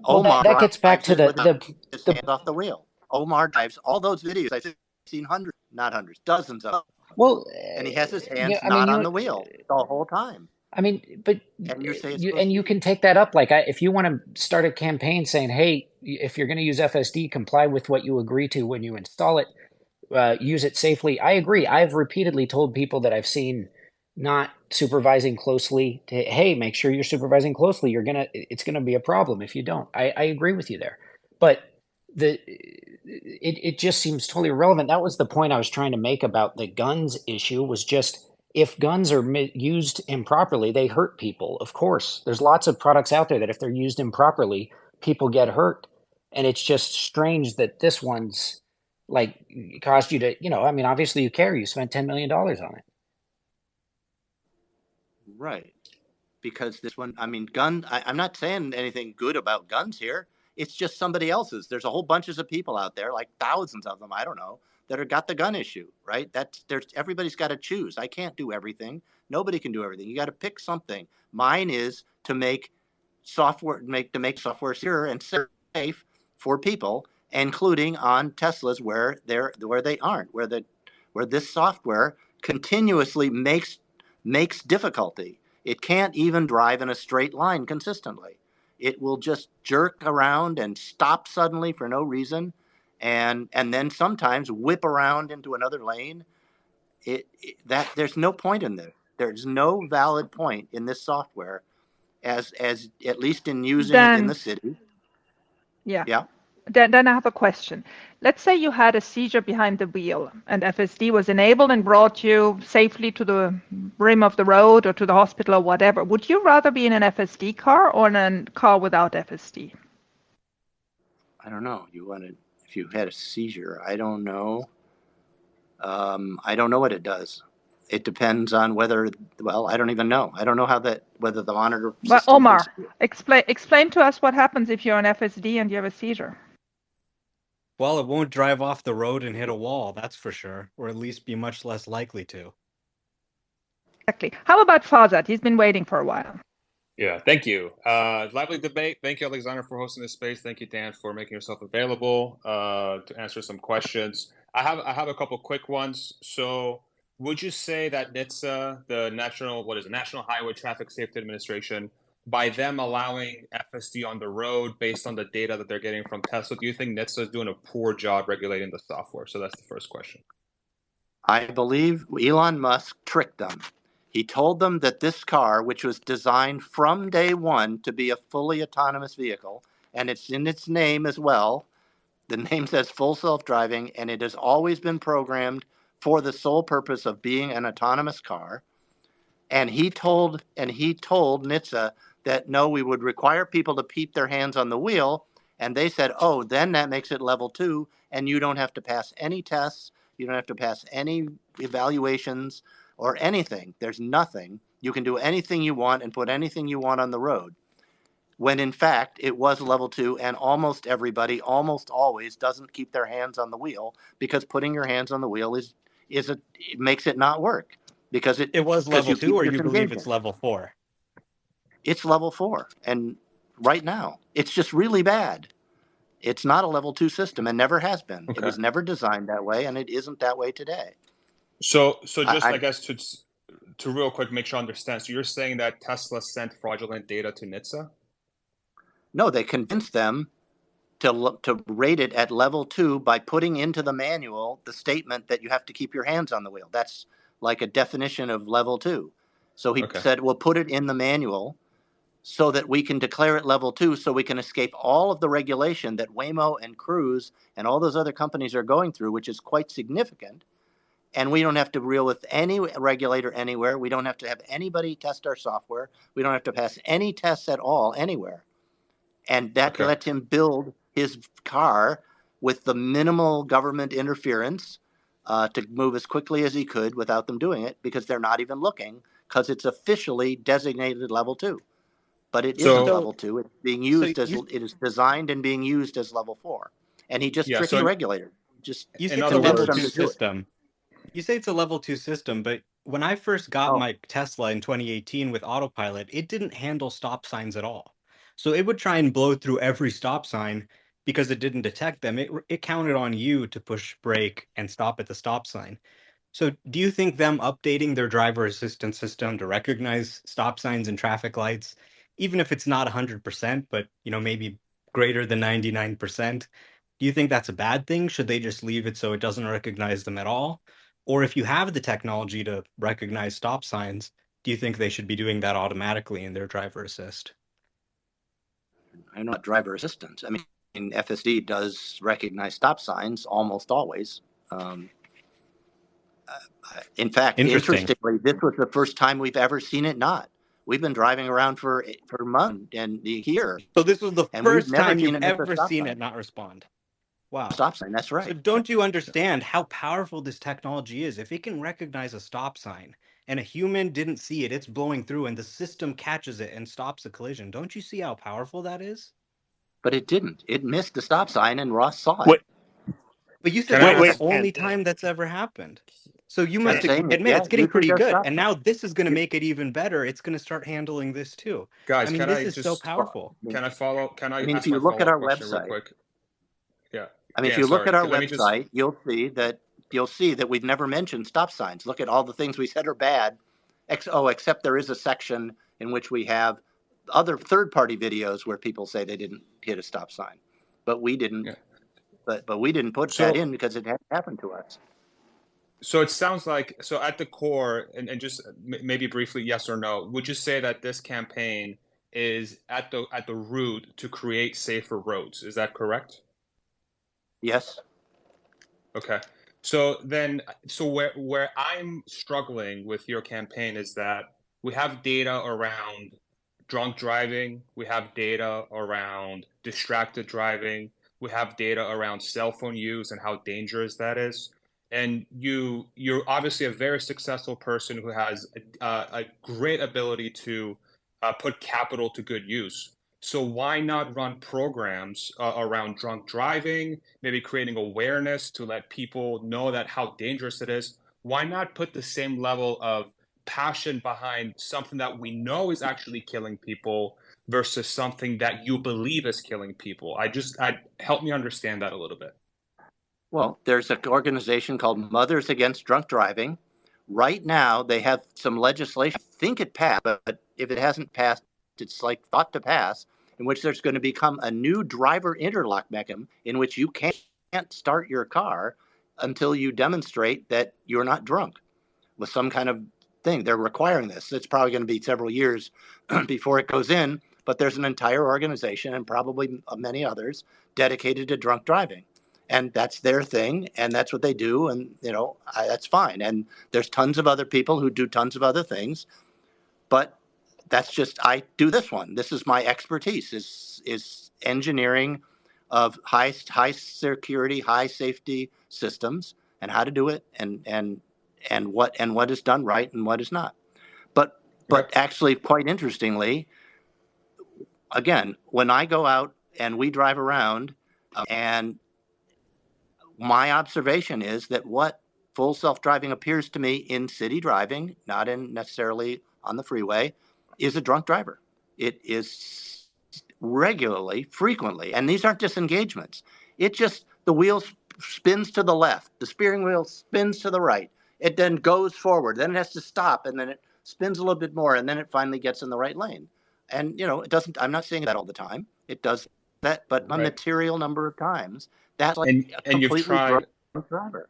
Well, Omar that gets back drives to it without his the hands off the wheel. Omar drives all those videos. I've seen hundreds, not hundreds, dozens of them. well, And he has his hands yeah, I not mean, on the wheel the whole time. I mean, but And you say it's supposed to you be. can take that up. Like, if you want to start a campaign saying, "Hey, if you're going to use FSD, comply with what you agree to when you install it. Use it safely." I agree. I've repeatedly told people that I've seen not supervising closely to, hey, make sure you're supervising closely. It's gonna be a problem if you don't. I agree with you there, but it just seems totally irrelevant. That was the point I was trying to make about the guns issue. Was just, if guns are used improperly, they hurt people. Of course, there's lots of products out there that if they're used improperly, people get hurt, and it's just strange that this one's like caused you to, I mean, obviously you care. You spent $10 million on it. Right. Because this one, I mean, I'm not saying anything good about guns here. It's just somebody else's. There's a whole bunches of people out there, like thousands of them, I don't know, that have got the gun issue, right? Everybody's got to choose. I can't do everything. Nobody can do everything. You got to pick something. Mine is to make software secure and safe for people, including on Teslas where they aren't, where this software continuously makes difficulty. It can't even drive in a straight line consistently. It will just jerk around and stop suddenly for no reason, and then sometimes whip around into another lane. That there's no point in this. There's no valid point in this software, as at least in using it in the city. Yeah. Yeah. Then I have a question. Let's say you had a seizure behind the wheel and FSD was enabled and brought you safely to the rim of the road or to the hospital or whatever. Would you rather be in an FSD car or in a car without FSD? I don't know. If you had a seizure, I don't know. I don't know what it does. It depends on whether, well, I don't even know. I don't know whether the monitor system. But Omar, explain to us what happens if you're on FSD and you have a seizure. Well, it won't drive off the road and hit a wall, that's for sure, or at least be much less likely to. Exactly. How about Fazat? He's been waiting for a while. Yeah, thank you. Lively debate. Thank you, Alexander, for hosting this space. Thank you, Dan, for making yourself available to answer some questions. I have a couple quick ones. So, would you say that NHTSA, the National Highway Traffic Safety Administration, by them allowing FSD on the road based on the data that they're getting from Tesla, do you think NHTSA is doing a poor job regulating the software? So that's the first question. I believe Elon Musk tricked them. He told them that this car, which was designed from day one to be a fully autonomous vehicle, and it's in its name as well, the name says full self-driving, and it has always been programmed for the sole purpose of being an autonomous car. And he told NHTSA that no, we would require people to keep their hands on the wheel. And they said, oh, then that makes it level 2, and you don't have to pass any tests. You don't have to pass any evaluations or anything. There's nothing. You can do anything you want and put anything you want on the road. When in fact, it was level 2, and almost everybody, almost always, doesn't keep their hands on the wheel, because putting your hands on the wheel it makes it not work. Because it was level 2, or you believe it's level 4? It's level 4, and right now it's just really bad. It's not a level 2 system and never has been. Okay. It was never designed that way, and it isn't that way today. So I guess to real quick make sure I understand. So you're saying that Tesla sent fraudulent data to NHTSA? No, they convinced them to rate it at level 2 by putting into the manual the statement that you have to keep your hands on the wheel. That's like a definition of level 2. So he said, we'll put it in the manual so that we can declare it level 2, so we can escape all of the regulation that Waymo and Cruise and all those other companies are going through, which is quite significant. And we don't have to deal with any regulator anywhere. We don't have to have anybody test our software. We don't have to pass any tests at all anywhere. And that lets him build his car with the minimal government interference to move as quickly as he could without them doing it, because they're not even looking, because it's officially designated level 2. but it So- isn't level 2. It's being used as it is designed and being used as level 4. And he just tricked the regulator. Just You say In it's other a level words- 2 system. You say it's a level 2 system, but when I first got my Tesla in 2018 with autopilot, it didn't handle stop signs at all. So it would try and blow through every stop sign because it didn't detect them. It counted on you to push brake and stop at the stop sign. So do you think them updating their driver assistance system to recognize stop signs and traffic lights, even if it's not 100%, but maybe greater than 99%, do you think that's a bad thing? Should they just leave it so it doesn't recognize them at all? Or if you have the technology to recognize stop signs, do you think they should be doing that automatically in their driver assist? I know driver assistance. I mean, FSD does recognize stop signs almost always. In fact, interestingly, this was the first time we've ever seen it not. We've been driving around for months and here. So this was the first time you've ever stop seen sign. it not respond. Wow. Stop sign, that's right. So don't you understand how powerful this technology is? If it can recognize a stop sign and a human didn't see it, it's blowing through and the system catches it and stops a collision. Don't you see how powerful that is? But it didn't. It missed the stop sign and Ross saw it. Wait. But you said Can I- that's the only time that's ever happened. So you must saying admit yeah, it's getting usually pretty does good. stop And sign. now this is going to make it even better. It's going to start handling this too. Guys, I mean, can this I is just so powerful. Can I follow? Can I, I mean, ask if you my look at our follow-up question real website, quick? Yeah. I mean, Dan, if you look sorry. at our Let me just- website, you'll see that we've never mentioned stop signs. Look at all the things we said are bad, except there is a section in which we have other third-party videos where people say they didn't hit a stop sign, but we didn't. Yeah. But we didn't put that in because it hadn't happened to us. So it sounds like, so at the core, and just maybe briefly, yes or no, would you say that this campaign is at the root to create safer roads? Is that correct? Yes. Okay. So where I'm struggling with your campaign is that we have data around drunk driving, we have data around distracted driving, we have data around cell phone use and how dangerous that is. And you're obviously a very successful person who has a great ability to put capital to good use. So why not run programs around drunk driving, maybe creating awareness to let people know that how dangerous it is? Why not put the same level of passion behind something that we know is actually killing people versus something that you believe is killing people? Help me understand that a little bit. Well, there's an organization called Mothers Against Drunk Driving. Right now, they have some legislation. I think it passed, but if it hasn't passed, it's like thought to pass, in which there's going to become a new driver interlock mechanism in which you can't start your car until you demonstrate that you're not drunk with some kind of thing. They're requiring this. It's probably going to be several years before it goes in, but there's an entire organization and probably many others dedicated to drunk driving. And that's their thing, and that's what they do, and that's fine. And there's tons of other people who do tons of other things, but that's just, I do this one. This is my expertise, is engineering of high security, high safety systems, and how to do it, and what is done right and what is not. But actually, quite interestingly, again, when I go out and we drive around, and my observation is that what full self-driving appears to me in city driving, not in necessarily on the freeway, is a drunk driver. It is regularly, frequently, and these aren't disengagements. It just, the wheel spins to the left, the steering wheel spins to the right, it then goes forward, then it has to stop, and then it spins a little bit more, and then it finally gets in the right lane. And it doesn't, I'm not saying that all the time. It does that, but a material number of times. That's like a completely drunk driver.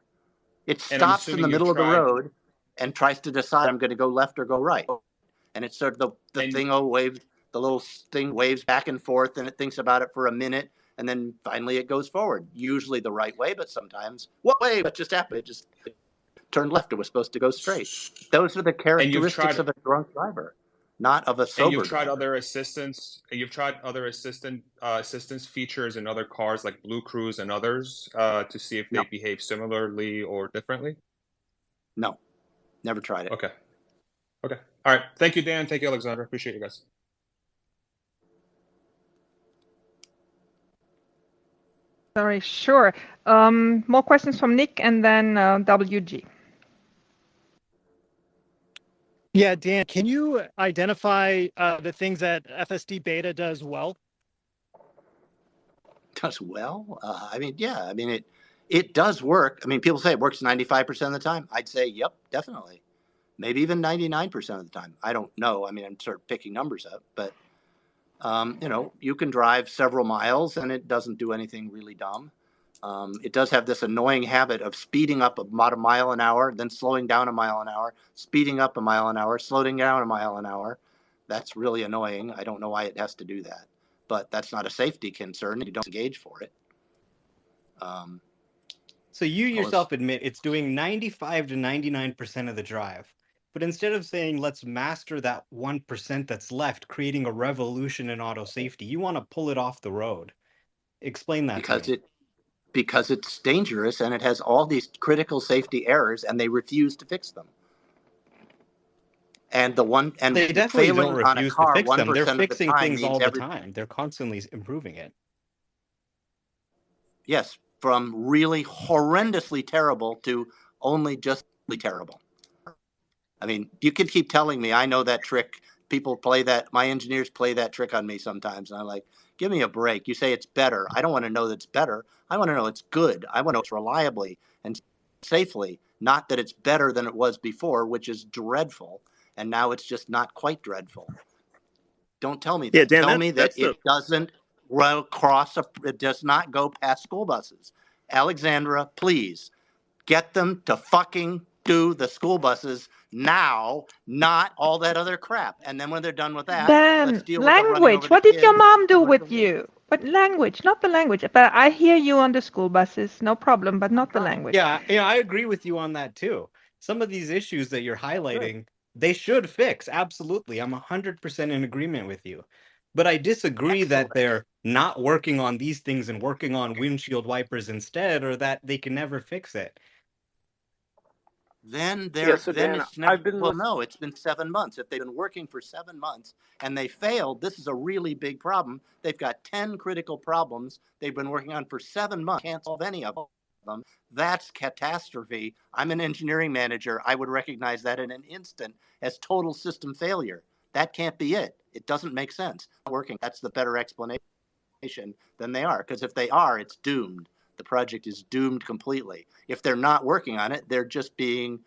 It stops in the middle of the road and tries to decide, I'm going to go left or go right. And it's sort of the little thing waves back and forth, and it thinks about it for a minute, and then finally it goes forward. Usually the right way, but sometimes, what way? What just happened? It just turned left. It was supposed to go straight. Those are the characteristics of a drunk driver, not of a sober. And you've tried driver. other assistance. You've tried other assistance features in other cars like Blue Cruise and others to see if they behave similarly or differently. No, never tried it. Okay. All right. Thank you, Dan. Thank you, Alexander. Appreciate you guys. Sorry, sure. More questions from Nick and then WG. Yeah, Dan, can you identify the things that FSD beta does well? Does well? I mean, yeah. I mean, it does work. I mean, people say it works 95% of the time. I'd say, yep, definitely. Maybe even 99% of the time. I don't know. I mean, I'm sort of picking numbers up, but you know, you can drive several miles and it doesn't do anything really dumb. It does have this annoying habit of speeding up about a mile an hour, then slowing down a mile an hour, speeding up a mile an hour, slowing down a mile an hour. That's really annoying. I don't know why it has to do that, but that's not a safety concern. You don't engage for it. So you yourself admit it's doing 95 to 99% of the drive. But instead of saying, let's master that 1% that's left, creating a revolution in auto safety, you want to pull it off the road. Explain that to me. Because it's dangerous and it has all these critical safety errors and they refuse to fix them. And they definitely don't refuse to fix them. They're fixing things all the time. They're constantly improving it. Yes, from really horrendously terrible to only just terrible. I mean, you can keep telling me I know that trick. People play that. My engineers play that trick on me sometimes. And I'm like, give me a break. You say it's better. I don't want to know that it's better. I want to know it's good. I want to know it's reliably and safely, not that it's better than it was before, which is dreadful. And now it's just not quite dreadful. Don't tell me that. Yeah, Dan, tell me that it doesn't it does not go past school buses. Alexandra, please get them to fucking do the school buses now, not all that other crap. And then when they're done with that, let's deal with language. What did your mom do with you? But language, not the language. But I hear you on the school buses, no problem, but not the language. Yeah, I agree with you on that too. Some of these issues that you're highlighting, they should fix. Absolutely. I'm 100% in agreement with you. But I disagree that they're not working on these things and working on windshield wipers instead, or that they can never fix it. Then it's never, no, it's been 7 months. If they've been working for 7 months and they failed, this is a really big problem. They've got 10 critical problems they've been working on for 7 months. Can't solve any of them. That's catastrophe. I'm an engineering manager. I would recognize that in an instant as total system failure. That can't be it. It doesn't make sense. Working. That's the better explanation than they are. Because if they are, it's doomed. The project is doomed completely. If they're not working on it, they're just being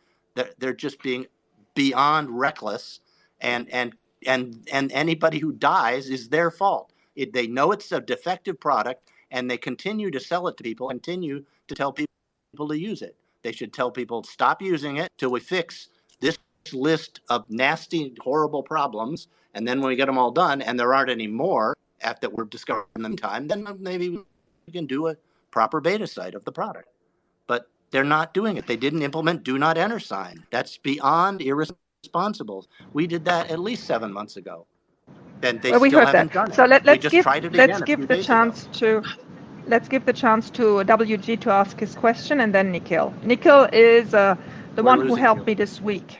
beyond reckless, and anybody who dies is their fault. They know it's a defective product, and they continue to sell it to people, continue to tell people to use it. They should tell people, stop using it till we fix this list of nasty, horrible problems, and then when we get them all done, and there aren't any more after we're discovering them in time, then maybe we can do a proper beta site of the product. But they're not doing it. They didn't implement do not enter sign. That's beyond irresponsible. We did that at least 7 months ago. Then they still haven't done it. So let's give the chance to WG to ask his question, and then Nikhil. Nikhil is the one who helped me this week.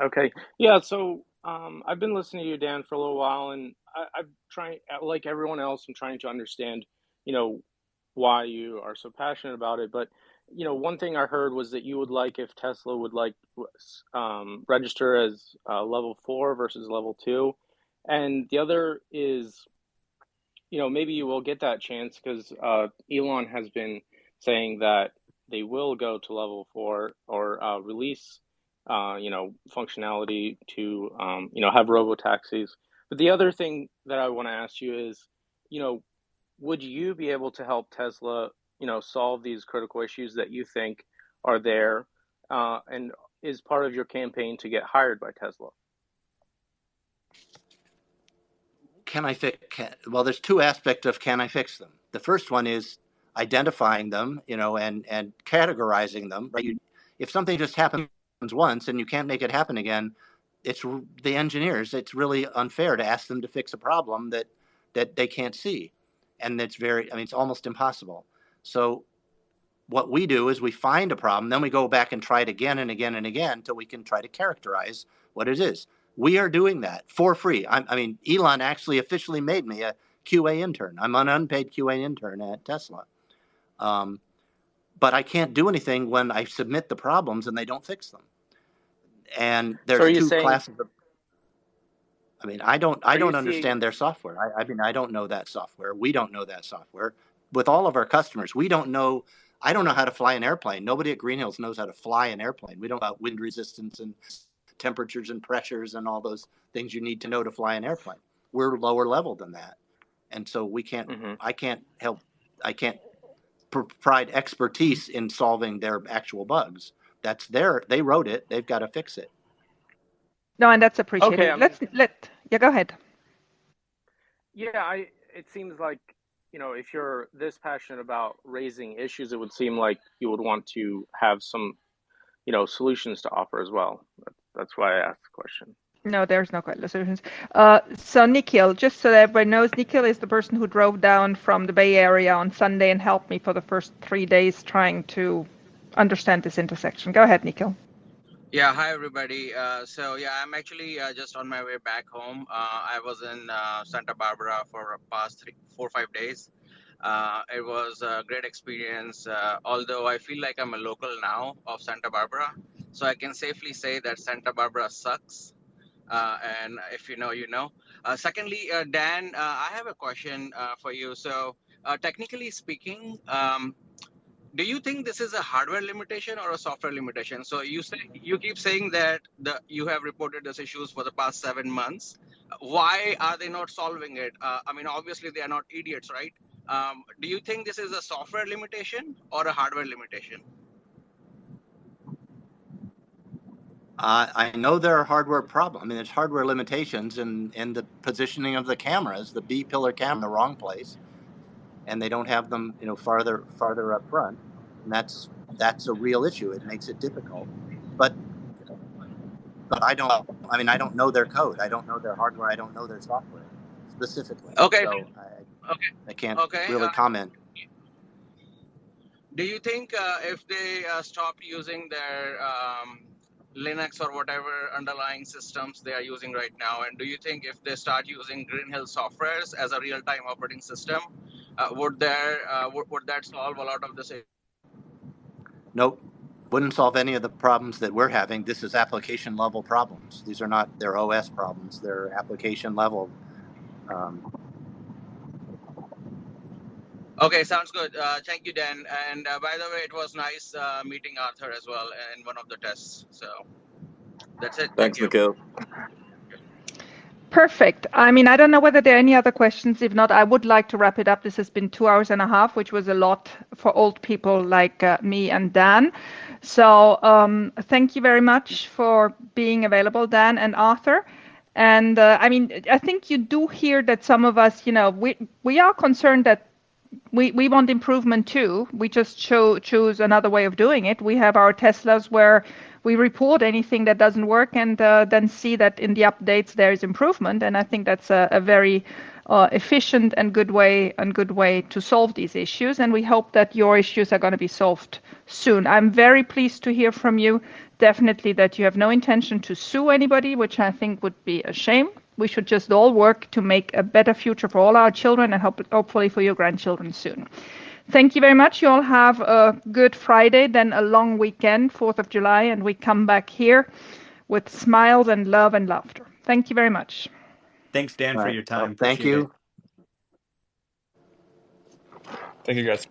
Okay. Yeah. So I've been listening to you, Dan, for a little while, and I'm trying, like everyone else, I'm trying to understand, why you are so passionate about it. But, one thing I heard was that you would like if Tesla would register as level 4 versus level 2. And the other is, maybe you will get that chance because Elon has been saying that they will go to level 4 or release, functionality to, have robo-taxis. But the other thing that I want to ask you is, would you be able to help Tesla, solve these critical issues that you think are there, and is part of your campaign to get hired by Tesla? Well, there's two aspects of can I fix them. The first one is identifying them, and categorizing them. Right? If something just happens once and you can't make it happen again, it's the engineers. It's really unfair to ask them to fix a problem that they can't see. And it's almost impossible. So what we do is we find a problem, then we go back and try it again and again and again until we can try to characterize what it is. We are doing that for free. Elon actually officially made me a QA intern. I'm an unpaid QA intern at Tesla. But I can't do anything when I submit the problems and they don't fix them. And there's So are you two saying, classes of. I mean, I don't are you understand seeing, their software. I mean, I don't know that software. We don't know that software. With all of our customers, we don't know. I don't know how to fly an airplane. Nobody at Green Hills knows how to fly an airplane. We don't know about wind resistance and temperatures and pressures and all those things you need to know to fly an airplane. We're lower level than that. And so we can't, I can't provide expertise in solving their actual bugs. That's they wrote it. They've got to fix it. No, and that's appreciated. okay, I mean, Yeah, go ahead. yeah, it seems like, you know, if you're this passionate about raising issues, it would seem like you would want to have some, you know, solutions to offer as well. That's why I asked the question. No, there's no quite solutions. So Nikhil, just so that everybody knows, Nikhil is the person who drove down from the Bay Area on Sunday and helped me for the first 3 days trying to understand this intersection. Go ahead, Nikhil. Yeah, hi everybody. So yeah, I'm actually just on my way back home. I was in Santa Barbara for the past 4 or 5 days. It was a great experience, although I feel like I'm a local now of Santa Barbara. So I can safely say that Santa Barbara sucks. And if you know, you know. Secondly, Dan, I have a question for you. So technically speaking, do you think this is a hardware limitation or a software limitation? So you keep saying that you have reported these issues for the past 7 months. Why are they not solving it? I mean, obviously they are not idiots, right? Do you think this is a software limitation or a hardware limitation? I know there are hardware problems. I mean, there's hardware limitations in the positioning of the cameras. The B pillar camera in the wrong place, and they don't have them, you know, farther up front. And that's a real issue. It makes it difficult. But I don't know their code. I don't know their hardware. I don't know their software specifically. Okay. So I can't really comment. Do you think if they stop using their Linux or whatever underlying systems they are using right now, and do you think if they start using Green Hill softwares as a real-time operating system, would that solve a lot of this? Nope. Wouldn't solve any of the problems that we're having. This is application level problems. These are not their OS problems. They're application level. Okay, sounds good. Thank you, Dan. And by the way, it was nice meeting Arthur as well in one of the tests. So that's it. Thanks, Nikhil. Perfect. I mean, I don't know whether there are any other questions. If not, I would like to wrap it up. This has been 2 hours and a half, which was a lot for old people like me and Dan. So thank you very much for being available, Dan and Arthur. And I mean, I think you do hear that some of us, you know, we are concerned that we want improvement too. We just choose another way of doing it. We have our Teslas where we report anything that doesn't work and then see that in the updates there is improvement. And I think that's a very efficient and good way to solve these issues. And we hope that your issues are going to be solved soon. I'm very pleased to hear from you. Definitely that you have no intention to sue anybody, which I think would be a shame. We should just all work to make a better future for all our children and hopefully for your grandchildren soon. Thank you very much. You all have a good Friday, then a long weekend, 4th of July, and we come back here with smiles and love and laughter. Thank you very much. Thanks, Dan, for your time. Thank you. Thank you, guys.